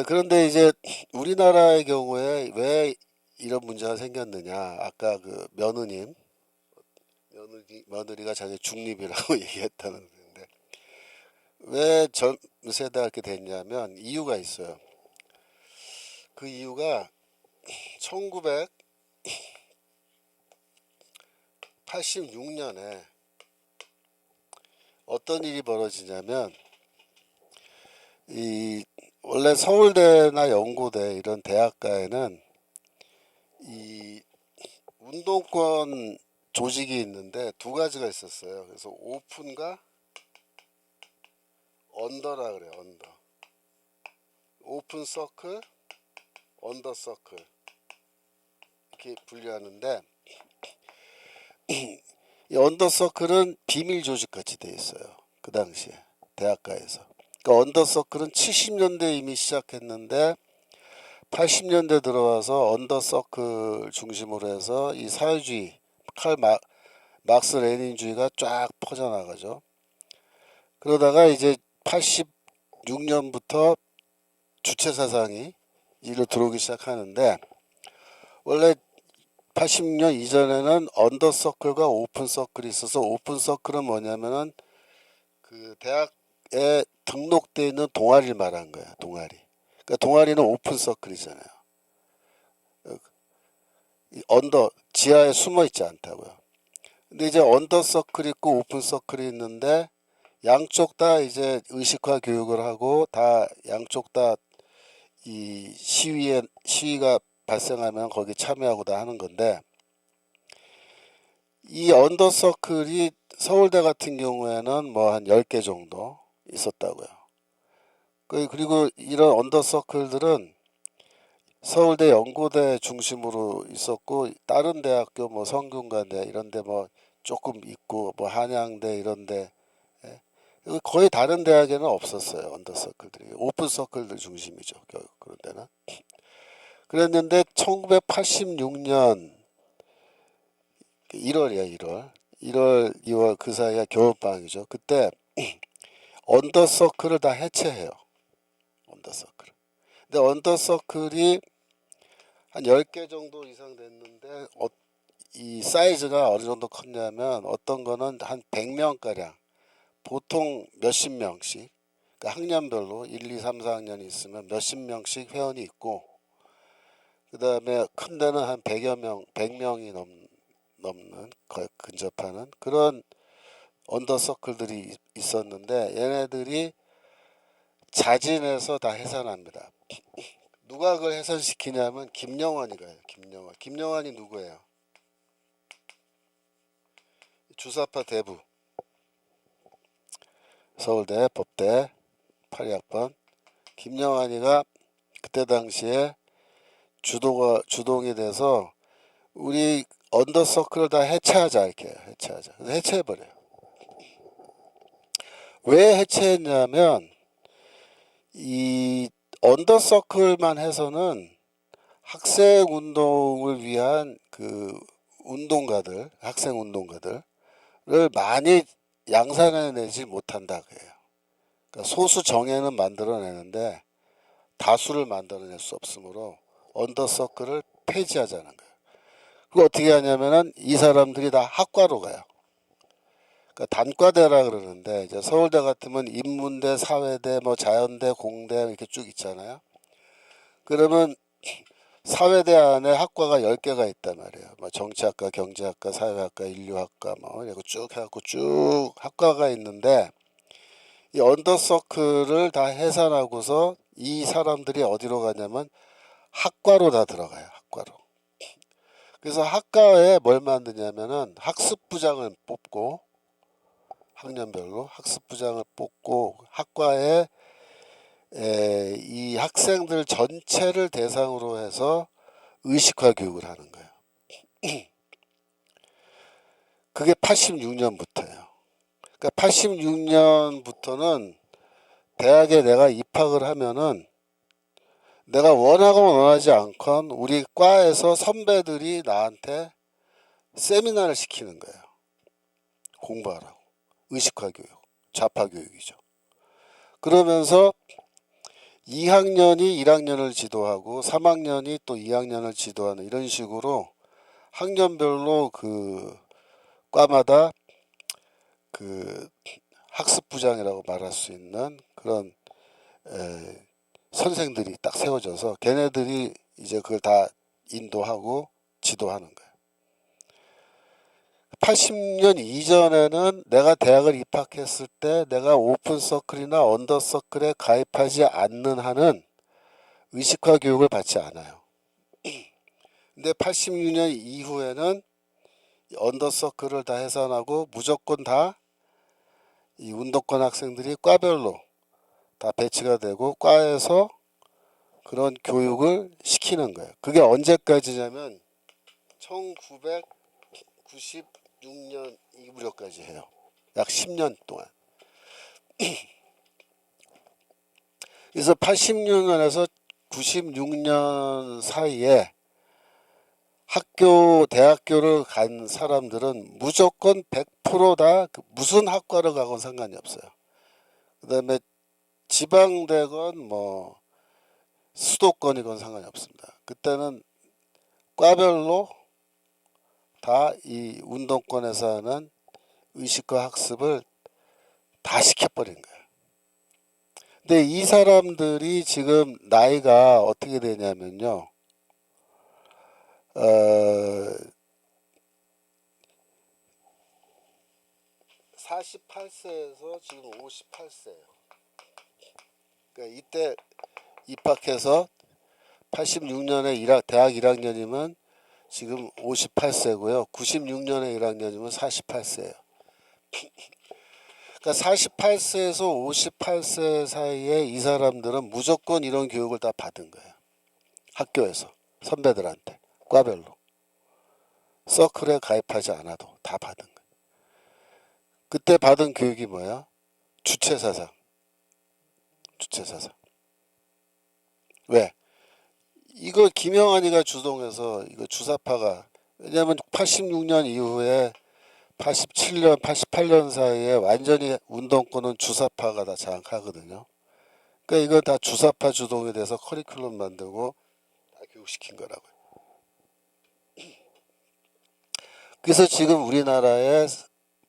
그런데 이제 우리나라의 경우에 왜 이런 문제가 생겼느냐? 아까 그 며느리가 자기 중립이라고 얘기했다는 건데, 왜 전 세대가 이렇게 됐냐면 이유가 있어요. 그 이유가 1986년에 어떤 일이 벌어지냐면, 이 원래 서울대나 연고대 이런 대학가에는 이 운동권 조직이 있는데 두 가지가 있었어요. 그래서 오픈과 언더라 그래요. 언더. 오픈 서클, 언더 서클 이렇게 분류하는데, 이 언더 서클은 비밀 조직 같이 돼 있어요. 그 당시에 대학가에서. 그러니까 언더 서클은 70년대 이미 시작했는데 80년대 들어와서 언더 서클 중심으로 해서 이 사회주의 막스 레닌주의가 쫙 퍼져나가죠. 그러다가 이제 86년부터 주체 사상이 이리로 들어오기 시작하는데, 원래 86년 이전에는 언더 서클과 오픈 서클이 있어서, 오픈 서클은 뭐냐면은 그 대학에 등록돼 있는 동아리를 말한 거야. 동아리. 그러니까 동아리는 오픈 서클이잖아요. 언더 지하에 숨어 있지 않다고요. 근데 이제 언더 서클이 있고 오픈 서클이 있는데, 양쪽 다 이제 의식화 교육을 하고 다 양쪽 다 이 시위가 발생하면 거기 참여하고 다 하는 건데, 이 언더 서클이 서울대 같은 경우에는 뭐 한 10개 정도 있었다고요. 그리고 이런 언더 서클들은 서울대 연고대 중심으로 있었고, 다른 대학교 뭐 성균관대 이런데 뭐 조금 있고, 뭐 한양대 이런데, 거의 다른 대학에는 없었어요. 언더 서클들이 오픈 서클들 중심이죠. 그런 데는. 그랬는데 1986년 1월이야. 1월 2월 그 사이가 겨울방학이죠. 그때 언더 서클을 다 해체해요. 언더 서클. 근데 언더 서클이 한 10개 정도 이상 됐는데 이 사이즈가 어느 정도 컸냐면 어떤 거는 한 100명가량, 보통 몇십 명씩, 그러니까 학년별로 1, 2, 3, 4학년이 있으면 몇십 명씩 회원이 있고, 그 다음에 큰 데는 한 100여 명, 100명이 넘는 근접하는 그런 언더서클들이 있었는데, 얘네들이 자진해서 다 해산합니다. 누가 그걸 해산시키냐면 김영환이가 해요. 김영환이 누구예요? 주사파 대부, 서울대 법대 82학번 김영환이가 그때 당시에 주동이 돼서 우리 언더서클을 다 해체하자, 이렇게 해체하자. 그래서 해체해버려요. 왜 해체했냐면 이 언더서클만 해서는 학생 운동을 위한 그 운동가들, 학생 운동가들을 많이 양산해내지 못한다 그래요. 그러니까 소수 정예는 만들어내는데 다수를 만들어낼 수 없으므로 언더서클을 폐지하자는 거예요. 그거 어떻게 하냐면은 이 사람들이 다 학과로 가요. 그러니까 단과대라 그러는데, 이제 서울대 같으면 인문대, 사회대, 뭐 자연대, 공대 이렇게 쭉 있잖아요. 그러면 사회대 안에 학과가 10개가 있단 말이에요. 뭐 정치학과, 경제학과, 사회학과, 인류학과 뭐 이렇게 쭉 해갖고 쭉 학과가 있는데, 이 언더서클을 다 해산하고서 이 사람들이 어디로 가냐면 학과로 다 들어가요. 학과로. 그래서 학과에 뭘 만드냐면은 학습부장을 뽑고, 학년별로 학습부장을 뽑고 학과에 이 학생들 전체를 대상으로 해서 의식화 교육을 하는 거예요. 그게 86년부터예요. 그러니까 86년부터는 대학에 내가 입학을 하면은 내가 원하건 원하지 않건 우리 과에서 선배들이 나한테 세미나를 시키는 거예요. 공부하라고. 의식화 교육, 좌파 교육이죠. 그러면서 2학년이 1학년을 지도하고 3학년이 또 2학년을 지도하는 이런 식으로 학년별로 그 과마다 그 학습부장이라고 말할 수 있는 그런 선생들이 딱 세워져서 걔네들이 이제 그걸 다 인도하고 지도하는 거예요. 80년 이전에는 내가 대학을 입학했을 때 내가 오픈서클이나 언더서클에 가입하지 않는 한은 의식화 교육을 받지 않아요. 근데 86년 이후에는 언더서클을 다 해산하고 무조건 다 이 운동권 학생들이 과별로 다 배치가 되고 과에서 그런 교육을 시키는 거예요. 그게 언제까지냐면 1996년 이 무렵까지 해요. 약 10년 동안. 그래서 86년에서 96년 사이에 대학교를 간 사람들은 무조건 100% 다 무슨 학과를 가건 상관이 없어요. 그 다음에 지방대건 뭐 수도권이건 상관이 없습니다. 그때는 과별로 다 이 운동권에서 하는 의식과 학습을 다 시켜버린 거예요. 근데 이 사람들이 지금 나이가 어떻게 되냐면요. 48세에서 지금 58세예요. 그러니까 이때 입학해서 86년에 대학 1학년이면 지금 58세고요. 96년에 1학년이면 48세예요. 그러니까 48세에서 58세 사이에 이 사람들은 무조건 이런 교육을 다 받은 거예요. 학교에서 선배들한테 과별로 서클에 가입하지 않아도 다 받은 거예요. 그때 받은 교육이 뭐야? 주체사상. 왜? 이거 김영환이가 주동해서 이거 주사파가, 왜냐면 86년 이후에 87년, 88년 사이에 완전히 운동권은 주사파가 다 장악하거든요. 그러니까 이건 다 주사파 주동이 돼서 커리큘럼 만들고 다 교육시킨 거라고요. 그래서 지금 우리나라의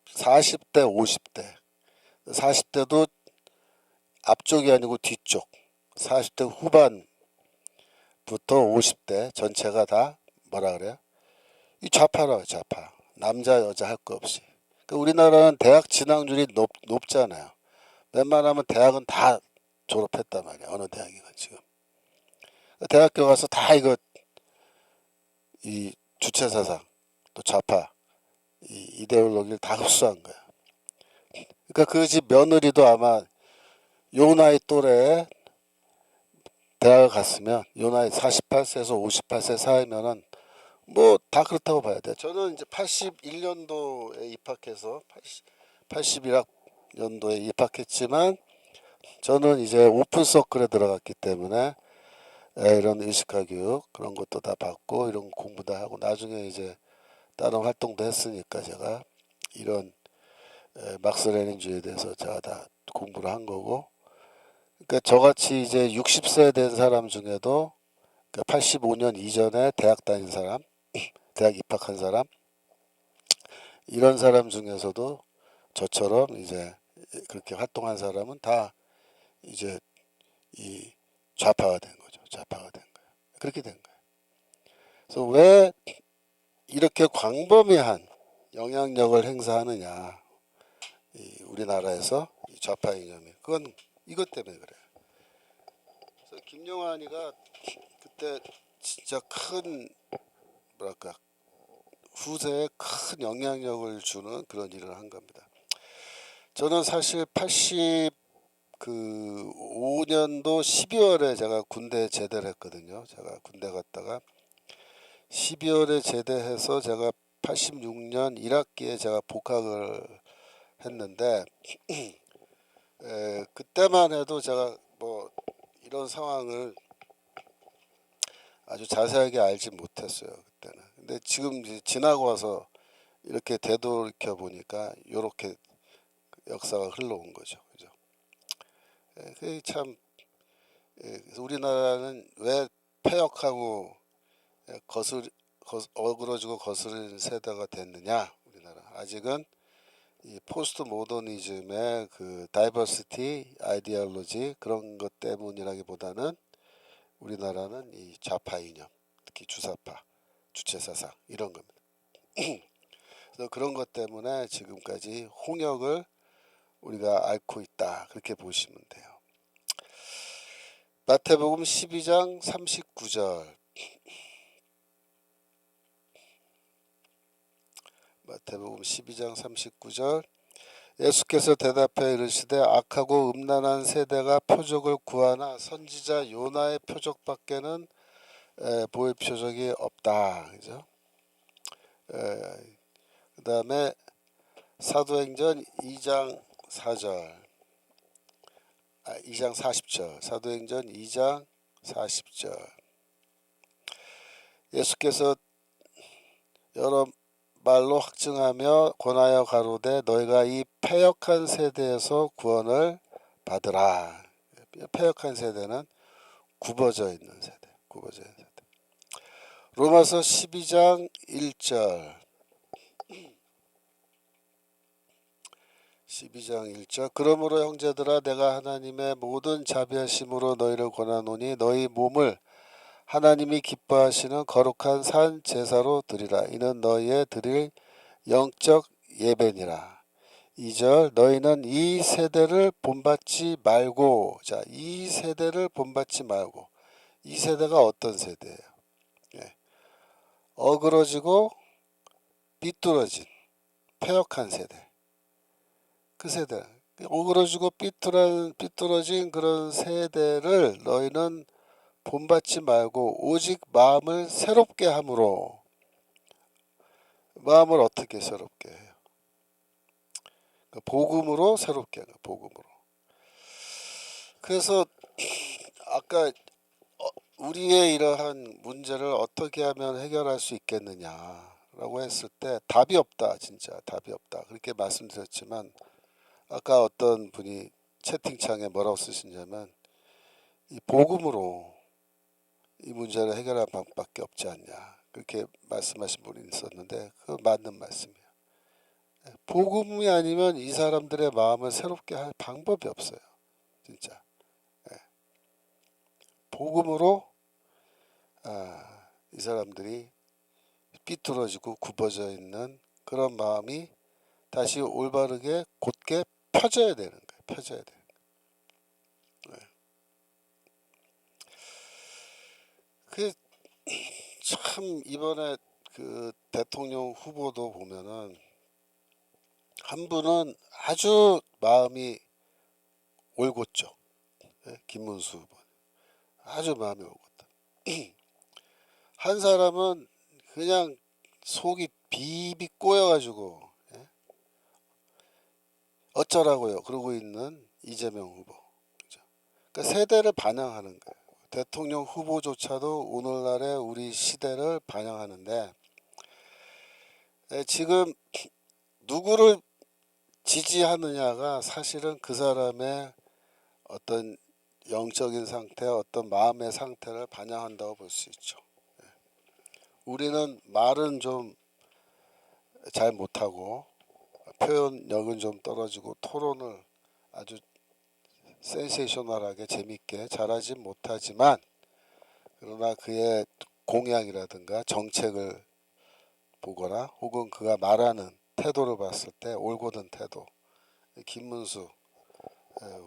40대, 50대, 40대도 앞쪽이 아니고 뒤쪽, 40대 후반부터 50대 전체가 다 뭐라 그래요? 이 좌파라고 좌파. 남자 여자 할 거 없이. 그러니까 우리나라는 대학 진학률이 높잖아요. 웬만하면 대학은 다 졸업했단 말이야. 어느 대학이건 지금. 대학교 가서 다 이거 이 주체사상 또 좌파 이 이데올로기를 다 흡수한 거야. 그러니까 그 집 며느리도 아마 요 나이 또래 대학을 갔으면 요 나이 48세에서 58세 사이면은 뭐 다 그렇다고 봐야 돼. 저는 이제 81년도에 입학해서 81학년도에 입학했지만 저는 이제 오픈 서클에 들어갔기 때문에 이런 의식화 교육 그런 것도 다 받고 이런 공부 다 하고 나중에 이제 다른 활동도 했으니까 제가 이런 막스 레닌주의에 대해서 제가 다 공부를 한 거고 그러니까 저같이 이제 60세 된 사람 중에도 그러니까 85년 이전에 대학 다닌 사람 대학 입학한 사람 이런 사람 중에서도 저처럼 이제 그렇게 활동한 사람은 다 이제 이 좌파가 된 거죠. 좌파가 된 거예요. 그렇게 된 거예요. 그래서 왜 이렇게 광범위한 영향력을 행사하느냐 이 우리나라에서 이 좌파 이념이 그건 이것 때문에 그래요. 그래서 김영환이가 그때 진짜 큰 뭐랄까 후세에 큰 영향력을 주는 그런 일을 한 겁니다. 저는 사실 85년도 12월에 제가 군대 제대를 했거든요. 제가 군대 갔다가 12월에 제대해서 제가 86년 1학기에 제가 복학을 했는데 그때만 해도 제가 뭐 이런 상황을 아주 자세하게 알지 못했어요. 그때는. 근데 지금 이제 지나고 와서 이렇게 되돌이켜 보니까 이렇게 역사가 흘러온 거죠. 그죠? 그게 참 그래서 우리나라는 왜 폐역하고 어그러지고 거스르는 세대가 됐느냐? 우리나라 아직은 이 포스트 모더니즘의 그 다이버시티 아이디올로지 그런 것 때문이라기보다는 우리나라는 이 좌파 이념, 특히 주사파, 주체사상 이런 겁니다. 그래서 그런 것 때문에 지금까지 홍역을 우리가 앓고 있다 그렇게 보시면 돼요. 마태복음 12장 39절 마태복음 12장 39절 예수께서 대답해 이르시되 악하고 음란한 세대가 표적을 구하나 선지자 요나의 표적밖에는 보일 표적이 없다. 그죠? 그 다음에 사도행전 2장 4절 2장 40절 사도행전 2장 40절 예수께서 여러 말로 확증하며 권하여 가로되 너희가 이 패역한 세대에서 구원을 받으라. 패역한 세대는 굽어져 있는 세대. 굽어져 있는 세대. 로마서 12장 1절 12장 1절 그러므로 형제들아 내가 하나님의 모든 자비하심으로 너희를 권하노니 너희 몸을 하나님이 기뻐하시는 거룩한 산 제사로 드리라. 이는 너희의 드릴 영적 예배니라. 2절 너희는 이 세대를 본받지 말고 자, 이 세대를 본받지 말고 이 세대가 어떤 세대예요? 예. 어그러지고 삐뚤어진 패역한 세대. 그 세대. 어그러지고 삐뚤어진 그런 세대를 너희는 본받지 말고 오직 마음을 새롭게 함으로 마음을 어떻게 새롭게 해요? 복음으로 새롭게 하는 복음으로. 그래서 아까 우리의 이러한 문제를 어떻게 하면 해결할 수 있겠느냐라고 했을 때 답이 없다. 진짜 답이 없다. 그렇게 말씀드렸지만 아까 어떤 분이 채팅창에 뭐라고 쓰시냐면 이 복음으로 이 문제를 해결할 방법밖에 없지 않냐. 그렇게 말씀하신 분이 있었는데 그 맞는 말씀이에요. 복음이 아니면 이 사람들의 마음을 새롭게 할 방법이 없어요. 진짜. 복음으로 이 사람들이 삐뚤어지고 굽어져 있는 그런 마음이 다시 올바르게 곧게 펴져야 되는 거예요. 펴져야 돼요. 그 참 이번에 그 대통령 후보도 보면은 한 분은 아주 마음이 올곧죠. 김문수 후보. 아주 마음이 올곧다. 한 사람은 그냥 속이 비비 꼬여가지고 어쩌라고요 그러고 있는 이재명 후보. 그죠? 그러니까 세대를 반영하는 거예요. 대통령 후보조차도 오늘날의 우리 시대를 반영하는데 지금 누구를 지지하느냐가 사실은 그 사람의 어떤 영적인 상태, 어떤 마음의 상태를 반영한다고 볼 수 있죠. 우리는 말은 좀 잘 못하고 표현력은 좀 떨어지고 토론을 아주 센세이셔널하게 재밌게 잘하진 못하지만 그러나 그의 공약이라든가 정책을 보거나 혹은 그가 말하는 태도를 봤을 때 올곧은 태도 김문수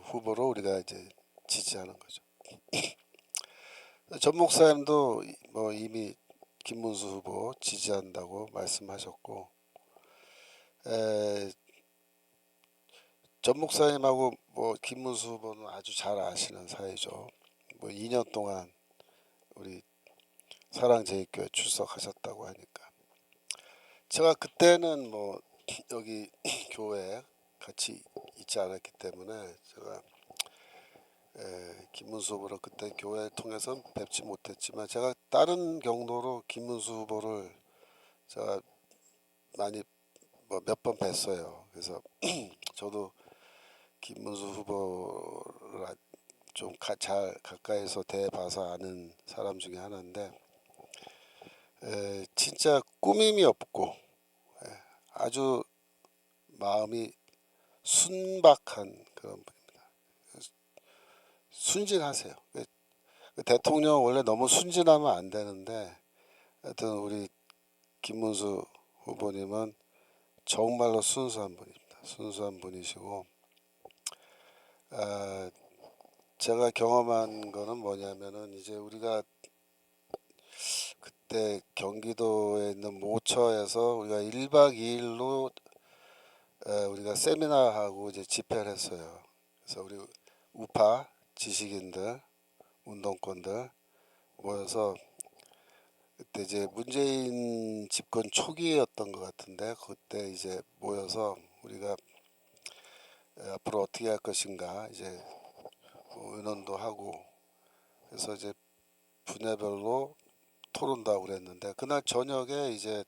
후보로 우리가 이제 지지하는 거죠. 전 목사님도 뭐 이미 김문수 후보 지지한다고 말씀하셨고 전 목사님하고 뭐 김문수 후보는 아주 잘 아시는 사이죠. 뭐 2년 동안 우리 사랑제일교회 출석하셨다고 하니까 제가 그때는 뭐 여기 교회에 같이 있지 않았기 때문에 제가 김문수 후보를 그때 교회 통해서 뵙지 못했지만 제가 다른 경로로 김문수 후보를 제가 많이 뭐 몇 번 뵀어요. 그래서 저도 김문수 후보를 좀 잘 가까이서 대봐서 아는 사람 중에 하나인데 진짜 꾸밈이 없고 아주 마음이 순박한 그런 분입니다. 순진하세요. 대통령 원래 너무 순진하면 안 되는데 하여튼 우리 김문수 후보님은 정말로 순수한 분입니다. 순수한 분이시고 제가 경험한 거는 뭐냐면은 이제 우리가 그때 경기도에 있는 모처에서 우리가 1박 2일로 우리가 세미나하고 이제 집회를 했어요. 그래서 우리 우파 지식인들, 운동권들 모여서 그때 이제 문재인 집권 초기였던 것 같은데 그때 이제 모여서 우리가 앞으로 어떻게 할 것인가 이제 의논도 하고 그래서 이제 분야별로 토론도 하고 그랬는데 그날 저녁에 이제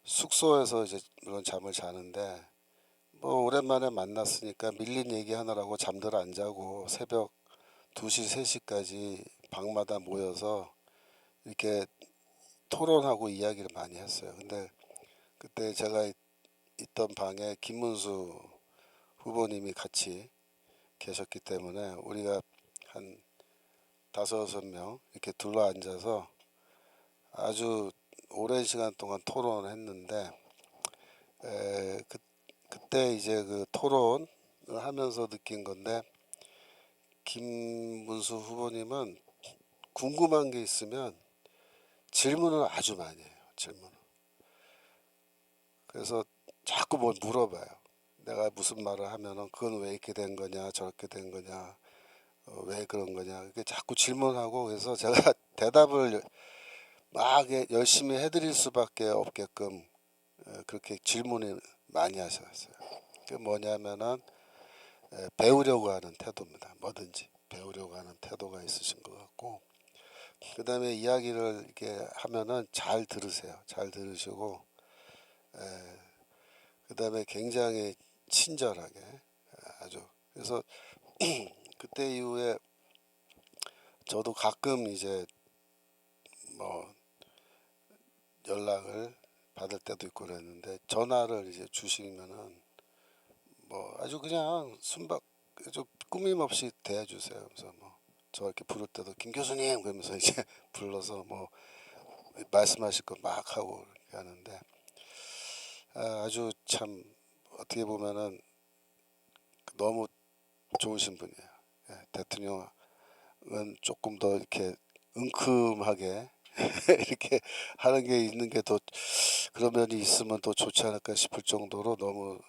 숙소에서 이제 물론 잠을 자는데 뭐 오랜만에 만났으니까 밀린 얘기 하느라고 잠들 안 자고 새벽 2시, 3시까지 방마다 모여서 이렇게 토론하고 이야기를 많이 했어요. 근데 그때 제가 있던 방에 김문수 후보님이 같이 계셨기 때문에 우리가 한 5-6명 이렇게 둘러 앉아서 아주 오랜 시간 동안 토론을 했는데 그때 이제 그 토론을 하면서 느낀 건데 김문수 후보님은 궁금한 게 있으면 질문을 아주 많이 해요. 질문을. 그래서 자꾸 뭘 물어봐요. 내가 무슨 말을 하면은 그건 왜 이렇게 된 거냐, 저렇게 된 거냐, 왜 그런 거냐. 이렇게 자꾸 질문하고 그래서 제가 대답을 막 열심히 해드릴 수밖에 없게끔 그렇게 질문을 많이 하셨어요. 그 뭐냐면은 배우려고 하는 태도입니다. 뭐든지 배우려고 하는 태도가 있으신 것 같고 그 다음에 이야기를 이렇게 하면은 잘 들으세요. 잘 들으시고 그 다음에 굉장히 친절하게 아주 그래서 그때 이후에 저도 가끔 이제 뭐 연락을 받을 때도 있고 그랬는데 전화를 이제 주시면은 뭐 아주 그냥 순박 좀 꾸밈 없이 대해주세요. 그래서 뭐 저 이렇게 부를 때도 김 교수님 그러면서 이제 불러서 뭐 말씀하실 거 막 하고 이렇게 하는데 아주 참 어떻게 보면은 너무 좋으신 분이에요. 예, 대통령은 조금 더 이렇게 은큼하게 이렇게 하는 게 있는 게 더 그런 면이 있으면 더 좋지 않을까 싶을 정도로 너무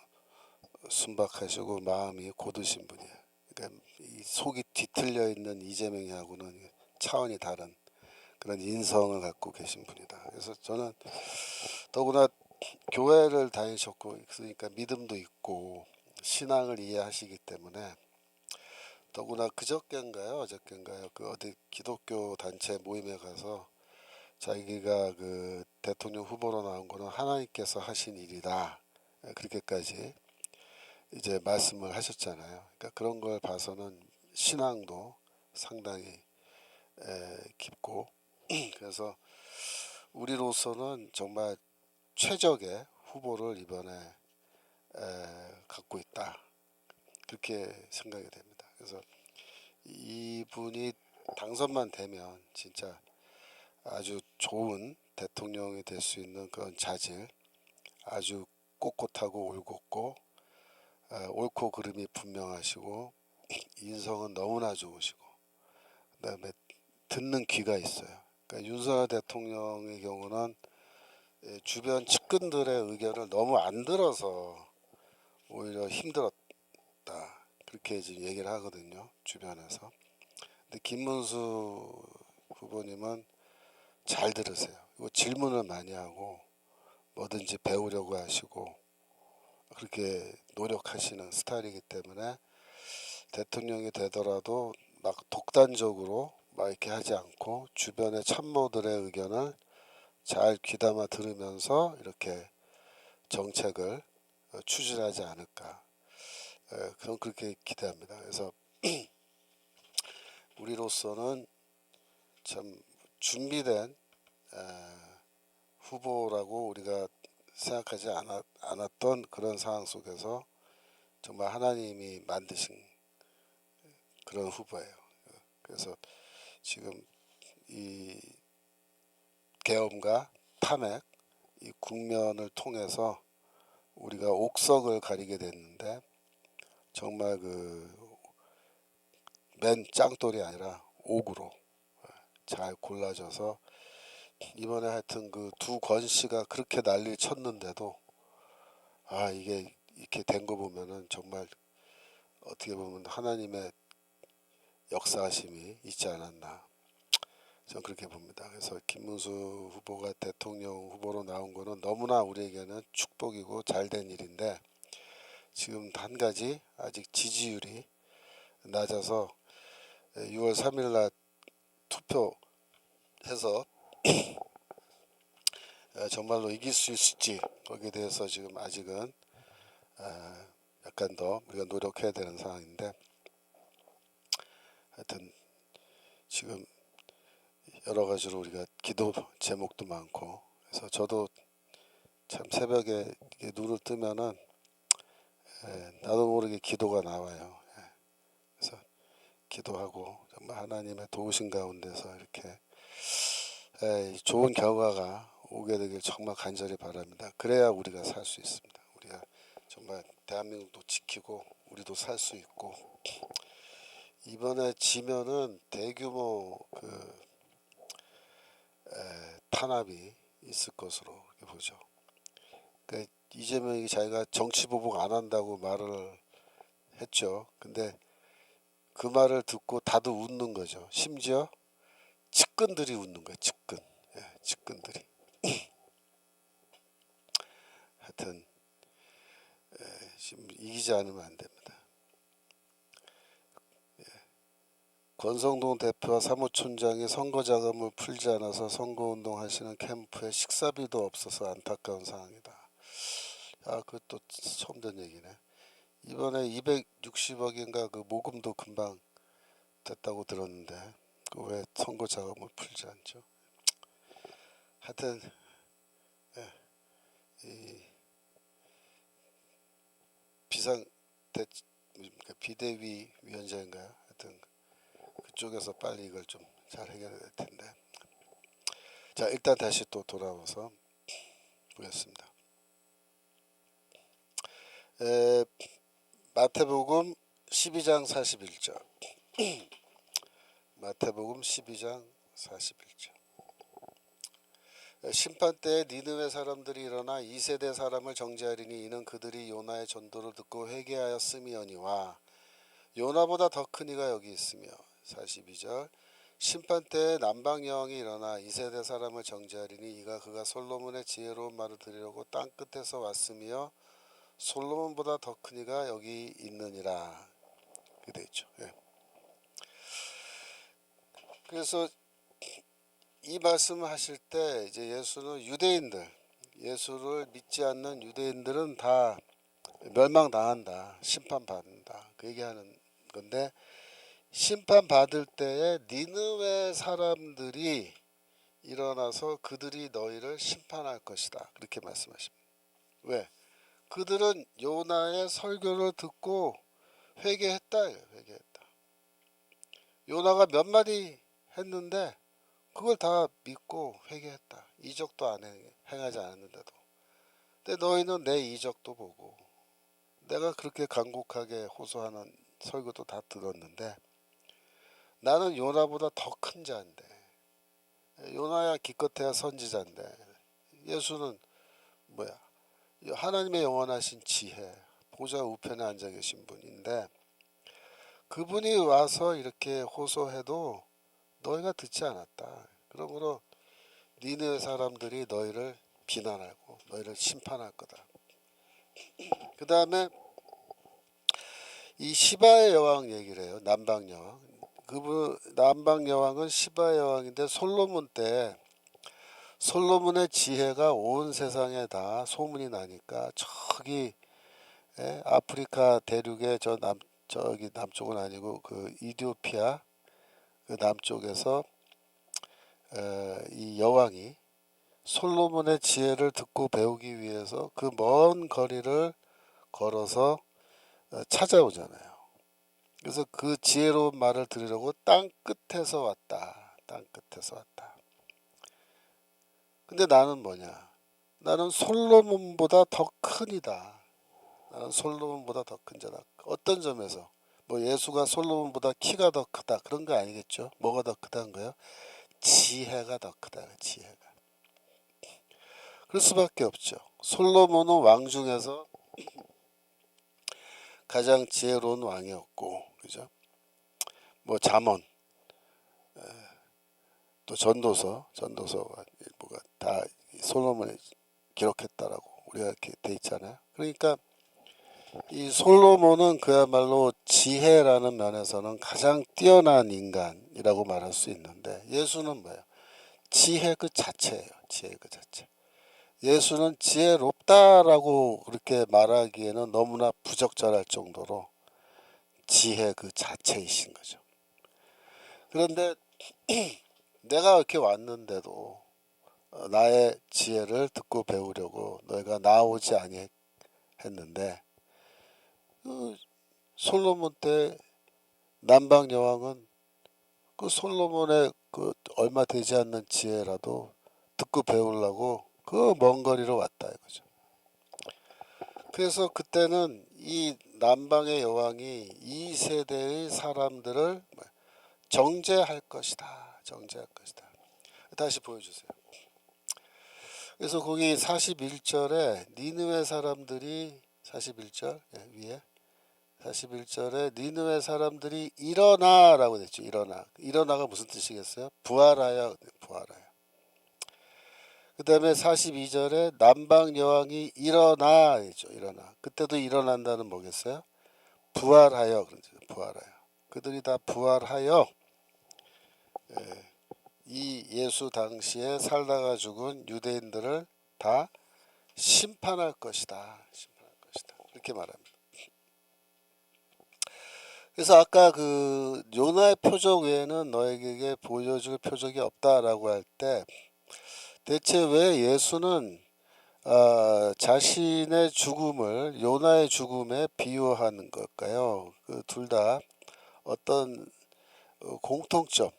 순박하시고 마음이 고드신 분이에요. 그러니까 이 속이 뒤틀려 있는 이재명이하고는 차원이 다른 그런 인성을 갖고 계신 분이다. 그래서 저는 더구나 교회를 다니셨고 그러니까 믿음도 있고 신앙을 이해하시기 때문에 더구나 그저께인가요 어저께인가요 그 어디 기독교 단체 모임에 가서 자기가 그 대통령 후보로 나온 거는 하나님께서 하신 일이다 그렇게까지 이제 말씀을 하셨잖아요. 그러니까 그런 걸 봐서는 신앙도 상당히 깊고 그래서 우리로서는 정말 최적의 후보를 이번에 갖고 있다 그렇게 생각이 됩니다. 그래서 이분이 당선만 되면 진짜 아주 좋은 대통령이 될 수 있는 그런 자질 아주 꼿꼿하고 올곧고 옳고 그름이 분명하시고 인성은 너무나 좋으시고 그다음에 듣는 귀가 있어요. 그러니까 윤석열 대통령의 경우는 주변 측근들의 의견을 너무 안 들어서 오히려 힘들었다 그렇게 지금 얘기를 하거든요 주변에서. 근데 김문수 후보님은 잘 들으세요. 그리고 질문을 많이 하고 뭐든지 배우려고 하시고 그렇게 노력하시는 스타일이기 때문에 대통령이 되더라도 막 독단적으로 막 이렇게 하지 않고 주변의 참모들의 의견을 잘 귀담아 들으면서 이렇게 정책을 추진하지 않을까 그런 그렇게 기대합니다. 그래서 우리로서는 참 준비된 후보라고 우리가 생각하지 않았던 그런 상황 속에서 정말 하나님이 만드신 그런 후보예요. 그래서 지금 이 계엄과 탄핵 이 국면을 통해서 우리가 옥석을 가리게 됐는데 정말 그 맨 짱돌이 아니라 옥으로 잘 골라져서 이번에 하여튼 그 두 권 씨가 그렇게 난리를 쳤는데도 이게 이렇게 된 거 보면은 정말 어떻게 보면 하나님의 역사하심이 있지 않았나 저는 그렇게 봅니다. 그래서 김문수 후보가 대통령 후보로 나온 거는 너무나 우리에게는 축복이고 잘된 일인데 지금 한 가지 아직 지지율이 낮아서 6월 3일 날 투표해서 정말로 이길 수 있을지 거기에 대해서 지금 아직은 약간 더 우리가 노력해야 되는 상황인데 하여튼 지금 여러 가지로 우리가 기도 제목도 많고 그래서 저도 참 새벽에 눈을 뜨면은 나도 모르게 기도가 나와요. 그래서 기도하고 정말 하나님의 도우신 가운데서 이렇게 좋은 결과가 오게 되길 정말 간절히 바랍니다. 그래야 우리가 살 수 있습니다. 우리가 정말 대한민국도 지키고 우리도 살 수 있고 이번에 지면은 대규모 그 탄압이 있을 것으로 보죠. 그러니까 이재명이 자기가 정치 보복 안 한다고 말을 했죠. 근데 그 말을 듣고 다들 웃는 거죠. 심지어 측근들이 웃는 거예요. 측근. 측근들이. 하여튼 지금 이기지 않으면 안 됩니다. 권성동 대표와 사무총장이 선거 자금을 풀지 않아서 선거운동 하시는 캠프에 식사비도 없어서 안타까운 상황이다. 그것도 처음 듣는 얘기네. 이번에 260억인가 그 모금도 금방 됐다고 들었는데 왜 선거 자금을 풀지 않죠? 하여튼 이 비상 대 비대위 위원장인가요? 하여튼 그쪽에서 빨리 이걸 좀 잘 해결해야 될 텐데. 자, 일단 다시 또 돌아와서 보겠습니다. 마태복음 12장 41절. 마태복음 12장 41절. 심판 때에 니느웨 사람들이 일어나 2세대 사람을 정죄하리니 이는 그들이 요나의 전도를 듣고 회개하였음이오니와 요나보다 더 큰 이가 여기 있으며. 42절. 심판 때에 남방 여왕이 일어나 2세대 사람을 정죄하리니 이가 그가 솔로몬의 지혜로운 말을 들으려고 땅 끝에서 왔으며 솔로몬보다 더 큰 이가 여기 있느니라. 그렇게 돼 있죠. 예. 그래서 이 말씀을 하실 때 이제 예수는 유대인들, 예수를 믿지 않는 유대인들은 다 멸망당한다, 심판받는다, 그 얘기하는 건데, 심판받을 때에 니느웨 사람들이 일어나서 그들이 너희를 심판할 것이다, 그렇게 말씀하십니다. 왜? 그들은 요나의 설교를 듣고 회개했다. 회개했다. 요나가 몇 마디 했는데 그걸 다 믿고 회개했다. 이적도 안 행하지 않았는데도. 근데 너희는 내 이적도 보고 내가 그렇게 간곡하게 호소하는 설교도 다 들었는데 나는 요나보다 더 큰 자인데, 요나야 기껏해야 선지자인데 예수는 뭐야? 하나님의 영원하신 지혜, 보좌 우편에 앉아 계신 분인데 그분이 와서 이렇게 호소해도 너희가 듣지 않았다. 그러므로 니네 사람들이 너희를 비난하고 너희를 심판할 거다. 그 다음에 이 시바의 여왕 얘기를 해요. 남방 여왕. 그분 남방 여왕은 시바의 여왕인데 솔로몬 때 솔로몬의 지혜가 온 세상에 다 소문이 나니까 저기 아프리카 대륙의 저기 남쪽은 아니고 그 이디오피아 그 남쪽에서 이 여왕이 솔로몬의 지혜를 듣고 배우기 위해서 그 먼 거리를 걸어서 찾아오잖아요. 그래서 그 지혜로운 말을 들으려고 땅 끝에서 왔다. 땅 끝에서 왔다. 근데 나는 뭐냐? 나는 솔로몬보다 더 큰이다. 나는 솔로몬보다 더 큰 자다. 어떤 점에서? 뭐 예수가 솔로몬보다 키가 더 크다 그런 거 아니겠죠? 뭐가 더 크다는 거예요? 지혜가 더 크다. 지혜가. 그럴 수밖에 없죠. 솔로몬은 왕 중에서 가장 지혜로운 왕이었고, 그죠? 뭐 잠언, 또 전도서가 일부가 다 솔로몬이 기록했다라고 우리가 이렇게 돼 있잖아요. 그러니까 이 솔로몬은 그야말로 지혜라는 면에서는 가장 뛰어난 인간이라고 말할 수 있는데 예수는 뭐예요? 지혜 그 자체예요. 지혜 그 자체. 예수는 지혜롭다라고 그렇게 말하기에는 너무나 부적절할 정도로 지혜 그 자체이신 거죠. 그런데 내가 이렇게 왔는데도 나의 지혜를 듣고 배우려고 너희가 나오지 아니했는데 그 솔로몬 때 남방 여왕은 그 솔로몬의 그 얼마 되지 않는 지혜라도 듣고 배우려고 그 먼 거리로 왔다 이거죠. 그래서 그때는 이 남방의 여왕이 이 세대의 사람들을 정죄할 것이다. 정죄할 것이다. 다시 보여주세요. 그래서 거기 41절에 니느웨 사람들이 41절 위에 41절에 니느웨 사람들이 일어나라고 됐죠. 일어나가 무슨 뜻이겠어요? 부활하여. 그 다음에 42절에 남방 여왕이 일어나 했죠. 일어나. 그때도 일어난다는 뭐겠어요? 부활하여. 부활하여. 그들이 다 부활하여 이 예수 당시에 살다가 죽은 유대인들을 다 심판할 것이다. 심판할 것이다. 이렇게 말합니다. 그래서 아까 그 요나의 표적 외에는 너에게 보여줄 표적이 없다라고 할 때 대체 왜 예수는 자신의 죽음을 요나의 죽음에 비유하는 걸까요? 그 둘 다 어떤 공통점,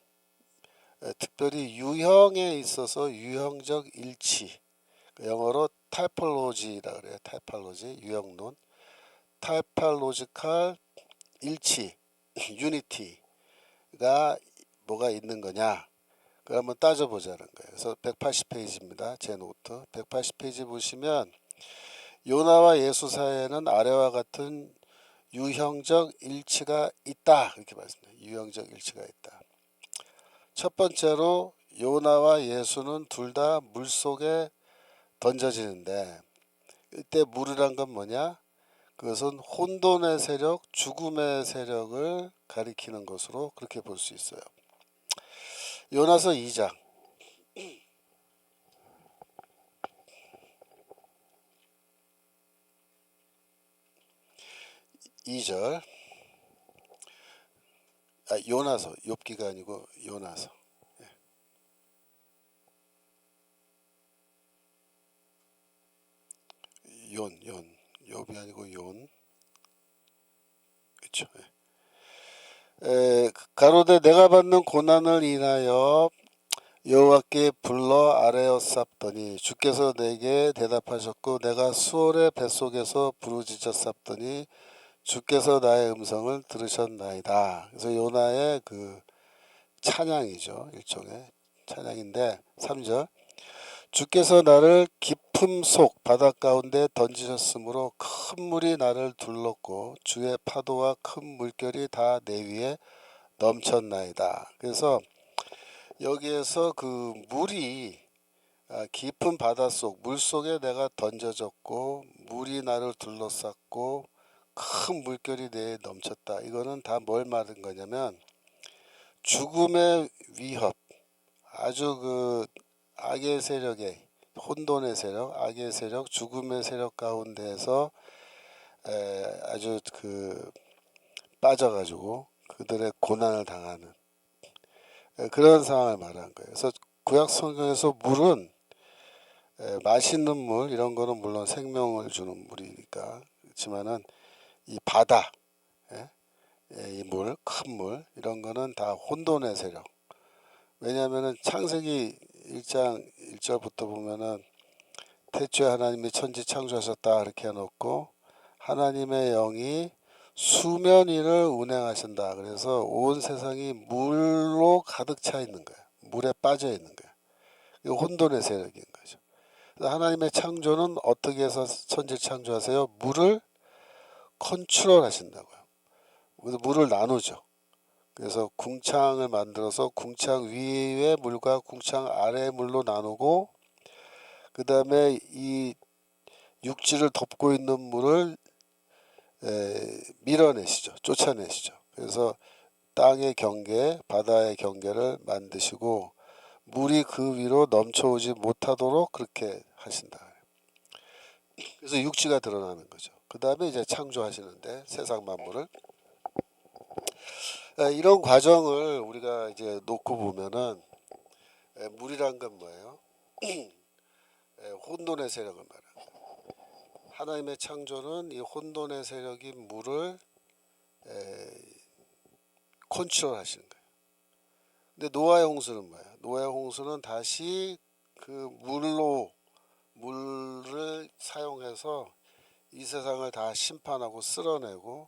특별히 유형에 있어서 유형적 일치, 영어로 타이폴로지라 그래요. 타이폴로지, 유형론, 타이폴로지컬 일치, 유니티가 뭐가 있는 거냐? 그걸 한번 따져보자는 거예요. 그래서 180페이지입니다. 제 노트 180페이지 보시면 요나와 예수 사이에는 아래와 같은 유형적 일치가 있다 이렇게 말씀해요. 유형적 일치가 있다. 첫 번째로 요나와 예수는 둘 다 물속에 던져지는데 이때 물이란 건 뭐냐? 그것은 혼돈의 세력, 죽음의 세력을 가리키는 것으로 그렇게 볼 수 있어요. 요나서 2장 2절. 요나서, 욥기가 아니고 요나서. 욥이 아니고 yon. 그렇죠. 가로되 내가 받는 고난을 인하여 여호와께 불러 아뢰었사더니 주께서 내게 대답하셨고 내가 수월의 뱃속에서 부르짖었사더니 주께서 나의 음성을 들으셨나이다. 그래서 요나의 그 찬양이죠. 일종의 찬양인데 3절 주께서 나를 깊음 속 바다 가운데 던지셨으므로 큰 물이 나를 둘렀고 주의 파도와 큰 물결이 다 내 위에 넘쳤나이다. 그래서 여기에서 그 물이 깊은 바닷속 물속에 내가 던져졌고 물이 나를 둘러쌌고 큰 물결이 내에 넘쳤다. 이거는 다 뭘 말하는 거냐면 죽음의 위협, 아주 그 악의 세력의 혼돈의 세력, 악의 세력, 죽음의 세력 가운데에서 아주 그 빠져가지고 그들의 고난을 당하는 그런 상황을 말하는 거예요. 그래서 구약 성경에서 물은 맛있는 물 이런 거는 물론 생명을 주는 물이니까 그렇지만은 이 바다, 이 물, 큰 물 이런 거는 다 혼돈의 세력. 왜냐하면은 창세기 1장 1절부터 보면은 태초에 하나님이 천지 창조하셨다 이렇게 해놓고 하나님의 영이 수면 위를 운행하신다. 그래서 온 세상이 물로 가득 차 있는 거야. 물에 빠져 있는 거야. 이거 혼돈의 세력인 거죠. 하나님의 창조는 어떻게 해서 천지를 창조하세요? 물을 컨트롤 하신다고요. 그래서 물을 나누죠. 그래서 궁창을 만들어서 궁창 위의 물과 궁창 아래의 물로 나누고 그 다음에 이 육지를 덮고 있는 물을 밀어내시죠. 쫓아내시죠. 그래서 땅의 경계, 바다의 경계를 만드시고 물이 그 위로 넘쳐오지 못하도록 그렇게 하신다. 그래서 육지가 드러나는 거죠. 그 다음에 이제 창조하시는데 세상 만물을 이런 과정을 우리가 이제 놓고 보면은 물이란 건 뭐예요? 혼돈의 세력을 말합니다. 하나님의 창조는 이 혼돈의 세력인 물을 컨트롤 하시는 거예요. 근데 노아의 홍수는 뭐예요? 노아의 홍수는 다시 그 물을 사용해서 이 세상을 다 심판하고 쓸어내고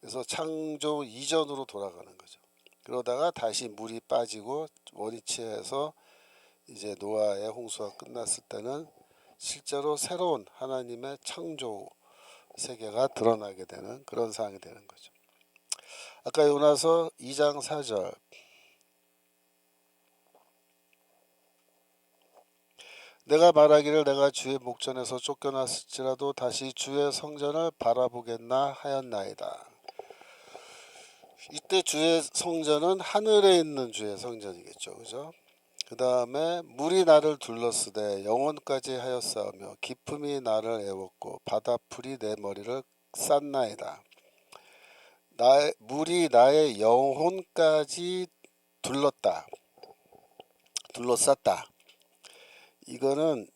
그래서 창조 이전으로 돌아가는 거죠. 그러다가 다시 물이 빠지고 원위치해서 이제 노아의 홍수가 끝났을 때는 실제로 새로운 하나님의 창조 세계가 드러나게 되는 그런 상황이 되는 거죠. 아까 요나서 2장 4절 내가 말하기를 내가 주의 목전에서 쫓겨났을지라도 다시 주의 성전을 바라보겠나 하였나이다. 이때 주의 성전은 하늘에 있는 주의 성전이겠죠. 그죠? 그 다음에 물이 나를 둘렀으되 영혼까지 하였사오며 기품이 나를 애웠고 바다풀이 내 머리를 쌌나이다. 물이 나의 영혼까지 둘렀다. 둘러쌌다. 이거는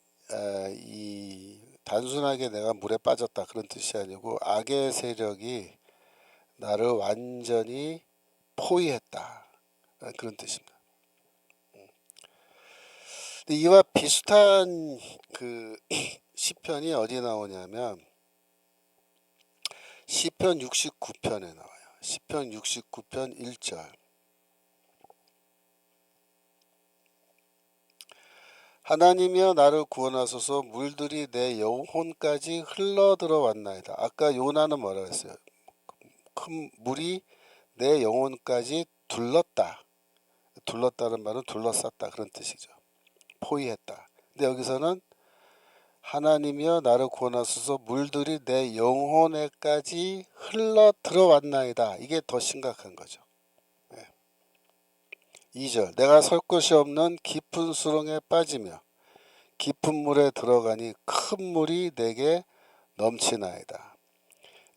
이 단순하게 내가 물에 빠졌다 그런 뜻이 아니고 악의 세력이 나를 완전히 포위했다 그런 뜻입니다. 근데 이와 비슷한 그 시편이 어디 나오냐면 시편 69편에 나와요. 시편 69편 1절. 하나님이여 나를 구원하소서 물들이 내 영혼까지 흘러 들어왔나이다. 아까 요나는 뭐라고 했어요? 큰 물이 내 영혼까지 둘렀다. 둘렀다는 말은 둘러쌌다 그런 뜻이죠. 포위했다. 근데 여기서는 하나님이여 나를 구원하소서 물들이 내 영혼에까지 흘러 들어왔나이다. 이게 더 심각한 거죠. 2절 내가 설 곳이 없는 깊은 수렁에 빠지며 깊은 물에 들어가니 큰 물이 내게 넘치나이다.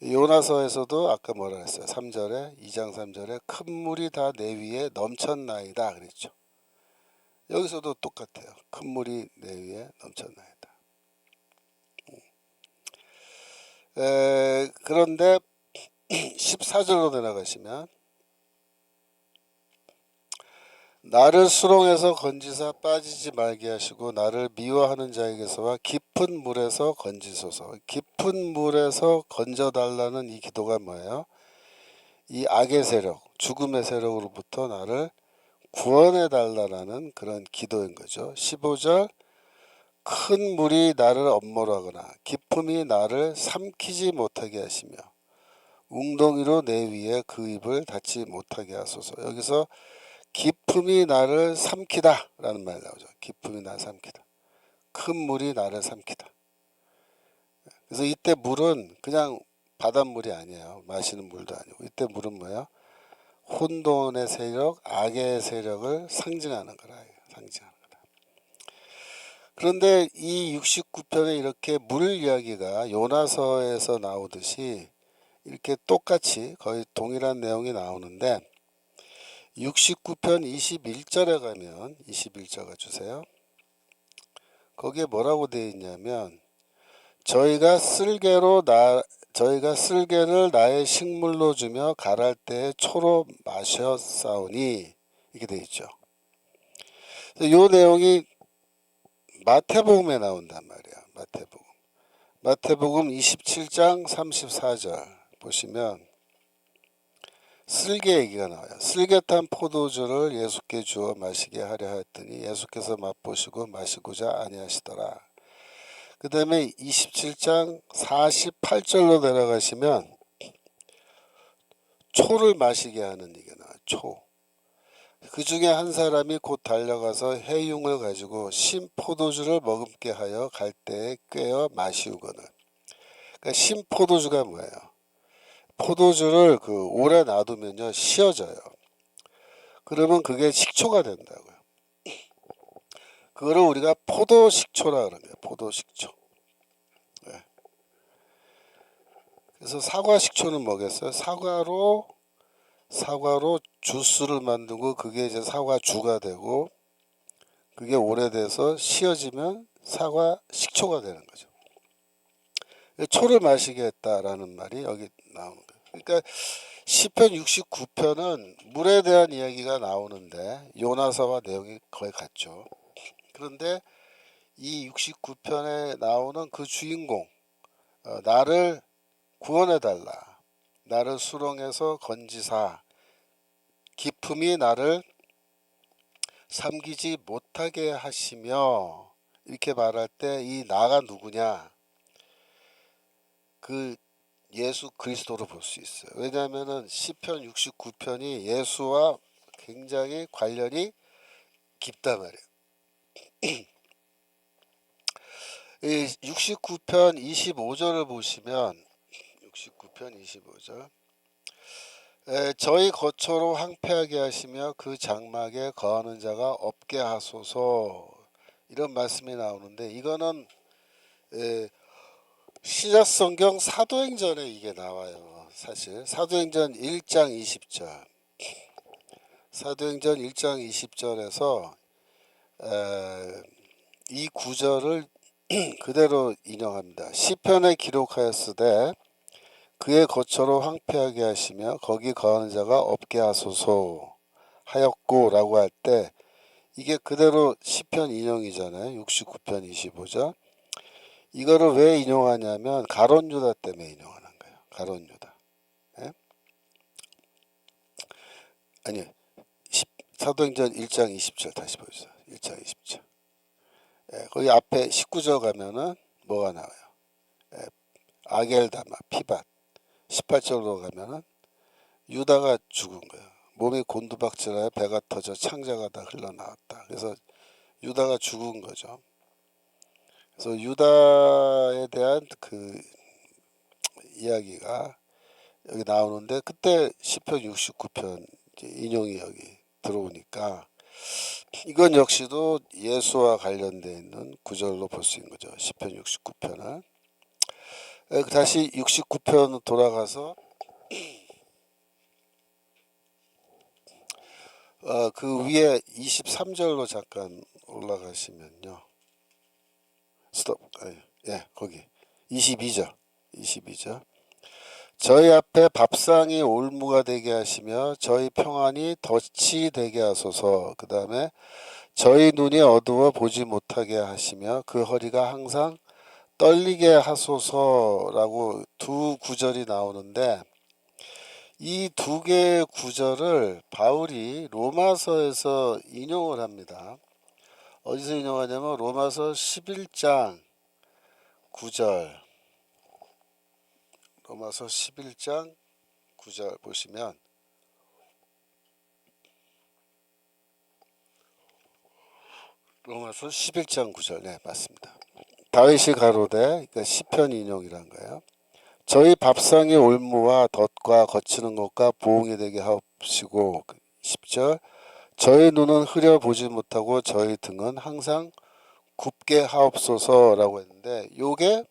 요나서에서도 아까 뭐라 했어요? 3절에 2장 3절에 큰 물이 다 내 위에 넘쳤나이다 그랬죠. 여기서도 똑같아요. 큰 물이 내 위에 넘쳤나이다. 그런데 14절로 내려가시면 나를 수렁에서 건지사 빠지지 말게 하시고 나를 미워하는 자에게서와 깊은 물에서 건지소서. 깊은 물에서 건져달라는 이 기도가 뭐예요? 이 악의 세력, 죽음의 세력으로부터 나를 구원해달라는 그런 기도인 거죠. 15절 큰 물이 나를 엄몰하거나 깊음이 나를 삼키지 못하게 하시며 웅덩이로 내 위에 그 입을 닫지 못하게 하소서. 여기서 깊음이 나를 삼키다 라는 말이 나오죠. 깊음이 나를 삼키다. 큰 물이 나를 삼키다. 그래서 이때 물은 그냥 바닷물이 아니에요. 마시는 물도 아니고 이때 물은 뭐예요? 혼돈의 세력, 악의 세력을 상징하는 거라. 상징하는 거다. 그런데 이 69편에 이렇게 물 이야기가 요나서에서 나오듯이 이렇게 똑같이 거의 동일한 내용이 나오는데 69편 21절에 가면 21절 가주세요. 거기에 뭐라고 되어 있냐면 저희가 쓸개를 나의 식물로 주며 갈할 때에 초로 마셨사오니 이렇게 되어 있죠. 이 내용이 마태복음에 나온단 말이야. 마태복음 27장 34절 보시면 쓸개 얘기가 나와요. 쓸개 탄 포도주를 예수께 주어 마시게 하려 하였더니 예수께서 맛보시고 마시고자 아니하시더라. 그 다음에 27장 48절로 내려가시면 초를 마시게 하는 얘기가 나와요. 초. 그 중에 한 사람이 곧 달려가서 해융을 가지고 신 포도주를 머금게 하여 갈 때에 꿰어 마시우거늘. 그러니까 신 포도주가 뭐예요? 포도주를 오래 놔두면요 쉬어져요. 그러면 그게 식초가 된다고요. 그거를 우리가 포도식초라 그러네요. 포도식초. 네. 그래서 사과식초는 뭐겠어요? 사과로 주스를 만들고 그게 이제 사과주가 되고 그게 오래돼서 쉬어지면 사과식초가 되는 거죠. 초를 마시게 했다라는 말이 여기 나오는 거예요. 그러니까 시편 69편은 물에 대한 이야기가 나오는데 요나서와 내용이 거의 같죠. 그런데 이 69편에 나오는 그 주인공 나를 구원해달라. 나를 수렁에서 건지사 깊음이 나를 삼키지 못하게 하시며 이렇게 말할 때 이 나가 누구냐? 그 예수 그리스도로 볼 수 있어요. 왜냐하면은 시편 69편이 예수와 굉장히 관련이 깊단 말이에요. 이 69편 25절을 보시면 69편 25절 저희 거처로 황폐하게 하시며 그 장막에 거하는 자가 없게 하소서 이런 말씀이 나오는데 이거는 신약성경 사도행전에 이게 나와요. 사실 사도행전 1장 20절 사도행전 1장 20절에서 이 구절을 그대로 인용합니다. 시편에 기록하였으되 그의 거처로 황폐하게 하시며 거기 거하는 자가 없게 하소서 하였고라고 할 때 이게 그대로 시편 인용이잖아요. 69편 25절. 이거를 왜 인용하냐면 가론 유다 때문에 인용하는 거예요. 가론 유다. 예? 아니 사도행전 1장 20절 다시 보여주세요. 1장 20절. 예, 거기 앞에 19절 가면은 뭐가 나와요? 예, 아겔다마 피밭. 18절로 가면은 유다가 죽은 거예요. 몸이 곤두박질하여 배가 터져 창자가 다 흘러나왔다. 그래서 유다가 죽은 거죠. 그래서 유다에 대한 그 이야기가 여기 나오는데 그때 시편 69편 인용이 여기 들어오니까 이건 역시도 예수와 관련되어 있는 구절로 볼 수 있는 거죠. 시편 69편을. 다시 69편 돌아가서 그 위에 23절로 잠깐 올라가시면요. 스톱. 예, 거기 22절. 22절. 저희 앞에 밥상이 올무가 되게 하시며 저희 평안이 덫이 되게 하소서. 그 다음에 저희 눈이 어두워 보지 못하게 하시며 그 허리가 항상 떨리게 하소서라고 두 구절이 나오는데 이 두 개의 구절을 바울이 로마서에서 인용을 합니다. 어디서 인용하냐면 로마서 11장 9절. 로마서 11장 9절 보시면 로마서 11장 9절. 네, 맞습니다. 다윗이 가로되, 그러니까 시편 인용이란 거예요. 저희 밥상의 올무와 덫과 거치는 것과 보응이 되게 하옵시고 10절. 저희 눈은 흐려 보지 못하고 저희 등은 항상 굽게 하옵소서라고 했는데 요게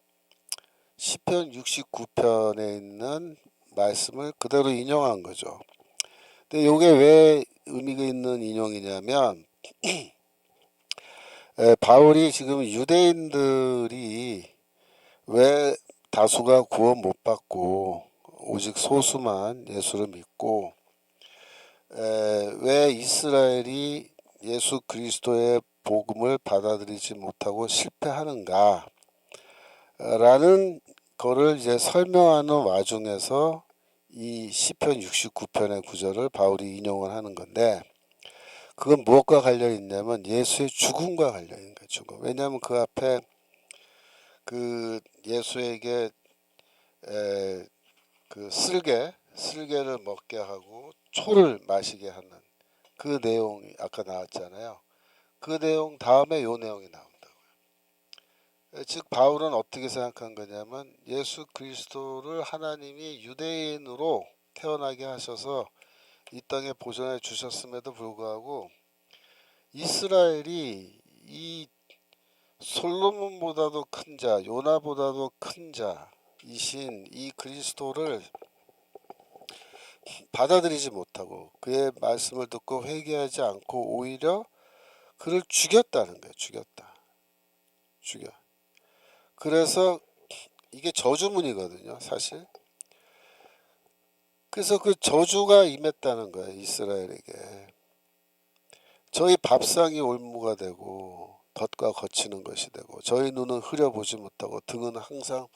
시편 69편에 있는 말씀을 그대로 인용한 거죠. 근데 요게 왜 의미가 있는 인용이냐면 바울이 지금 유대인들이 왜 다수가 구원 못 받고 오직 소수만 예수를 믿고 왜 이스라엘이 예수 그리스도의 복음을 받아들이지 못하고 실패하는가 라는 거를 이제 설명하는 와중에서 이 시편 69편의 구절을 바울이 인용을 하는 건데 그건 무엇과 관련이 있냐면 예수의 죽음과 관련이 있는 거예요. 죽음. 왜냐하면 그 앞에 그 예수에게 그 쓸개를 먹게 하고 초를 마시게 하는 그 내용이 아까 나왔잖아요. 그 내용 다음에 요 내용이 나온다고요. 즉 바울은 어떻게 생각한 거냐면 예수 그리스도를 하나님이 유대인으로 태어나게 하셔서 이 땅에 보존해 주셨음에도 불구하고 이스라엘이 이 솔로몬보다도 큰 자, 요나보다도 큰 자이신 이 그리스도를 받아들이지 못하고 그의 말씀을 듣고 회개하지 않고 오히려 그를 죽였다는 거예요. 죽여. 그래서 이게 저주문이거든요, 사실. 그래서 그 저주가 임했다는 거예요, 이스라엘에게. 저희 밥상이 올무가 되고 덫과 거치는 것이 되고 저희 눈은 흐려보지 못하고 등은 항상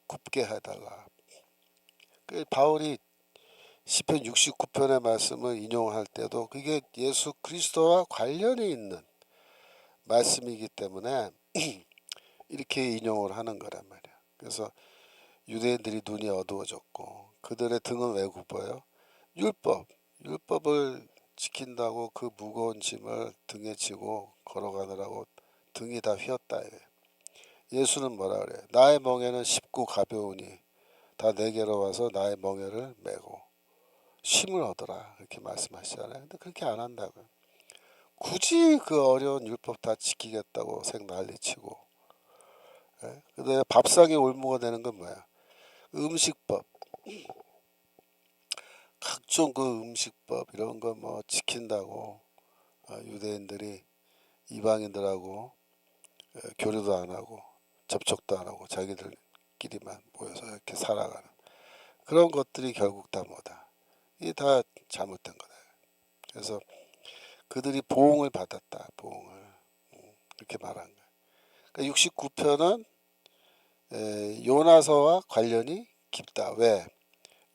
굽게 해달라. 그 바울이 시편 69편의 말씀을 인용할 때도 그게 예수 그리스도와 관련이 있는 말씀이기 때문에 이렇게 인용을 하는 거란 말이야. 그래서 유대인들이 눈이 어두워졌고 그들의 등은 왜 굽어요? 율법을 지킨다고 그 무거운 짐을 등에 지고 걸어가느라고 등이 다 휘었다. 예수는 뭐라 그래요? 나의 멍에는 쉽고 가벼우니 다 내게로 와서 나의 멍에를 메고 쉼을 얻어라 이렇게 말씀하시잖아요. 근데 그렇게 안 한다고요. 굳이 그 어려운 율법 다 지키겠다고 생 난리치고. 근데 밥상의 올무가 되는 건 뭐야? 음식법, 각종 그 음식법 이런 거 뭐 지킨다고 유대인들이 이방인들하고 교류도 안 하고 접촉도 안 하고 자기들끼리만 모여서 이렇게 살아가는 그런 것들이 결국 다 뭐다. 이게 다 잘못된 거다. 그래서 그들이 보응을 받았다. 보응을 이렇게 말한 거야. 그러니까 69편은 요나서와 관련이 깊다. 왜?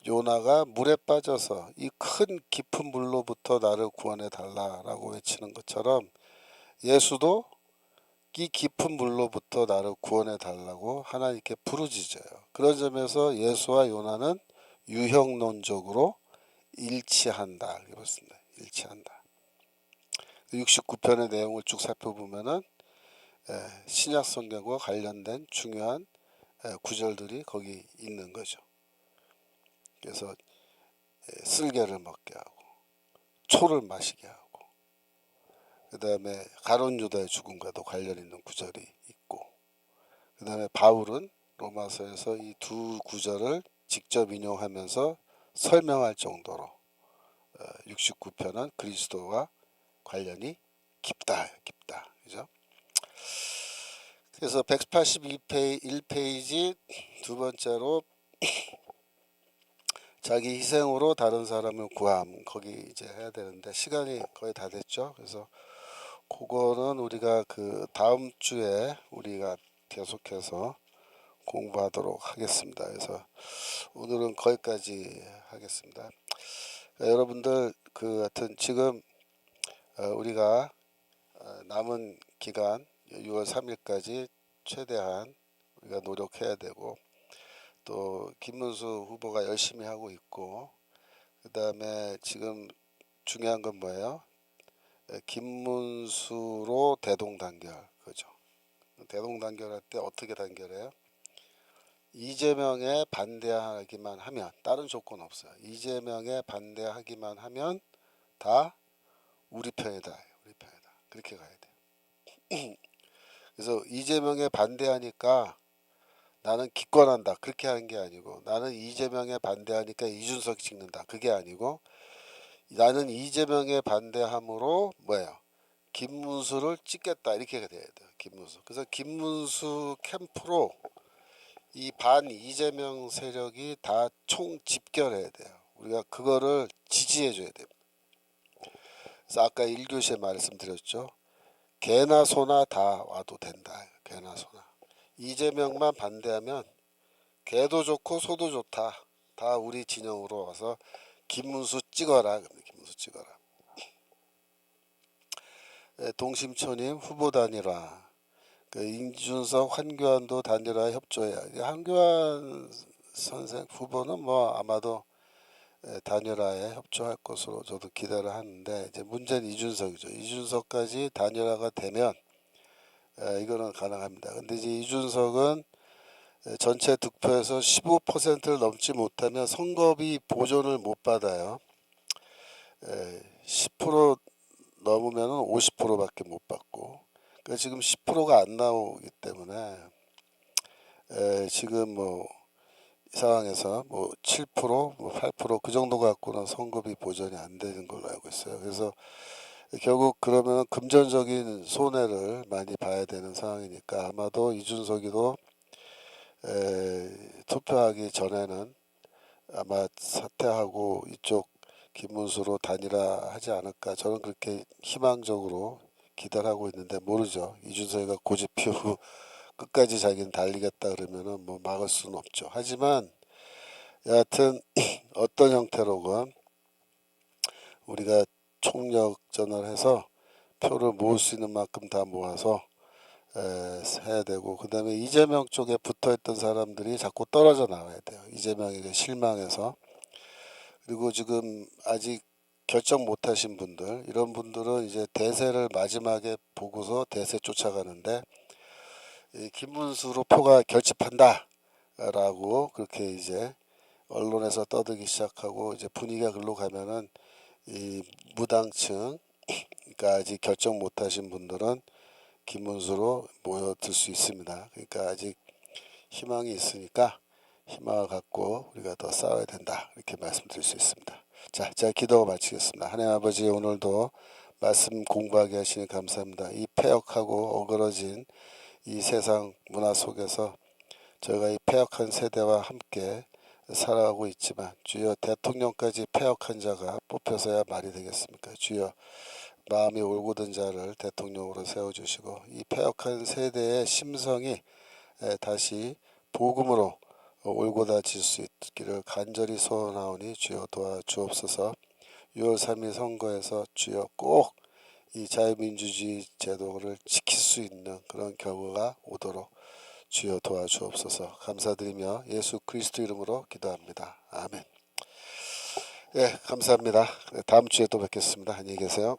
요나가 물에 빠져서 이 큰 깊은 물로부터 나를 구원해 달라라고 외치는 것처럼 예수도 이 깊은 물로부터 나를 구원해 달라고 하나님께 부르짖어요. 그런 점에서 예수와 요나는 유형론적으로 일치한다. 이렇습니다. 일치한다. 69편의 내용을 쭉 살펴보면은 신약 성경과 관련된 중요한 구절들이 거기 있는 거죠. 그래서 쓸개를 먹게 하고 초를 마시게 하고 그 다음에 가룟 유다의 죽음과도 관련 있는 구절이 있고 그 다음에 바울은 로마서에서 이 두 구절을 직접 인용하면서 설명할 정도로 69편은 그리스도와 관련이 깊다. 그죠? 그래서 181페이지 두 번째로 자기 희생으로 다른 사람을 구함 거기 이제 해야 되는데 시간이 거의 다 됐죠. 그래서 그거는 우리가 그 다음 주에 우리가 계속해서 공부하도록 하겠습니다. 그래서 오늘은 거기까지 하겠습니다. 여러분들 그 하여튼 지금 우리가 남은 기간 6월 3일까지 최대한 우리가 노력해야 되고 또 김문수 후보가 열심히 하고 있고 그 다음에 지금 중요한 건 뭐예요? 김문수로 대동단결 그죠? 대동단결할 때 어떻게 단결해요? 이재명에 반대하기만 하면 다른 조건 없어요. 이재명에 반대하기만 하면 다 우리 편이다. 우리 편이다. 그렇게 가야 돼요. 그래서 이재명에 반대하니까 나는 기권한다. 그렇게 하는 게 아니고 나는 이재명에 반대하니까 이준석이 찍는다. 그게 아니고 나는 이재명에 반대함으로 뭐예요? 김문수를 찍겠다. 이렇게 돼야 돼요. 김문수. 그래서 김문수 캠프로 이 반 이재명 세력이 다 총 집결해야 돼요. 우리가 그거를 지지해 줘야 돼요. 그래서 아까 1교시에 말씀드렸죠. 개나 소나 다 와도 된다. 개나 소나. 이재명만 반대하면 개도 좋고 소도 좋다. 다 우리 진영으로 와서 김문수 찍어라. 김문수 찍어라. 동심초님 후보 단일화. 그 임준석, 한교안도 단일화 협조해야. 한교안 선생 후보는 뭐 아마도 단일화에 협조할 것으로 저도 기대를 하는데 이제 문제는 이준석이죠. 이준석까지 단일화가 되면 이거는 가능합니다. 근데 이제 이준석은 전체 득표에서 15%를 넘지 못하면 선거비 보존을 못 받아요. 10% 넘으면 50%밖에 못 받고 그러니까 지금 10%가 안 나오기 때문에 지금 뭐 이 상황에서 뭐 7%, 뭐 8%그 정도 갖고는 선거비 보전이 안 되는 걸로 알고 있어요. 그래서 결국 그러면 금전적인 손해를 많이 봐야 되는 상황이니까 아마도 이준석이도 투표하기 전에는 아마 사퇴하고 이쪽 김문수로 단일화하지 않을까 저는 그렇게 희망적으로 기대를 하고 있는데 모르죠. 이준석이가 고집 피우고 끝까지 자기는 달리겠다 그러면은 뭐 막을 수는 없죠. 하지만 여하튼 어떤 형태로건 우리가 총력전을 해서 표를 모을 수 있는 만큼 다 모아서 해야 되고 그 다음에 이재명 쪽에 붙어있던 사람들이 자꾸 떨어져 나와야 돼요. 이재명에게 실망해서. 그리고 지금 아직 결정 못하신 분들 이런 분들은 이제 대세를 마지막에 보고서 대세 쫓아가는데 김문수로 표가 결집한다 라고 그렇게 이제 언론에서 떠들기 시작하고 이제 분위기가 글로 가면은 이 무당층 그러니까 아직 결정 못하신 분들은 김문수로 모여들 수 있습니다. 그러니까 아직 희망이 있으니까 희망을 갖고 우리가 더 싸워야 된다 이렇게 말씀드릴 수 있습니다. 자, 제가 기도 마치겠습니다. 하나님 아버지 오늘도 말씀 공부하게 하시니 감사합니다. 이 패역하고 어그러진 이 세상 문화 속에서 저희가 이 패역한 세대와 함께 살아가고 있지만 주여 대통령까지 패역한 자가 뽑혀서야 말이 되겠습니까? 주여 마음이 올곧은 자를 대통령으로 세워주시고 이 패역한 세대의 심성이 다시 복음으로 올곧아질 수 있기를 간절히 소원하오니 주여 도와주옵소서. 6월 3일 선거에서 주여 꼭 이 자유민주주의 제도를 지킬 수 있는 그런 결과가 오도록 주여 도와주옵소서. 감사드리며 예수 그리스도 이름으로 기도합니다. 아멘. 예, 감사합니다. 다음 주에 또 뵙겠습니다. 안녕히 계세요.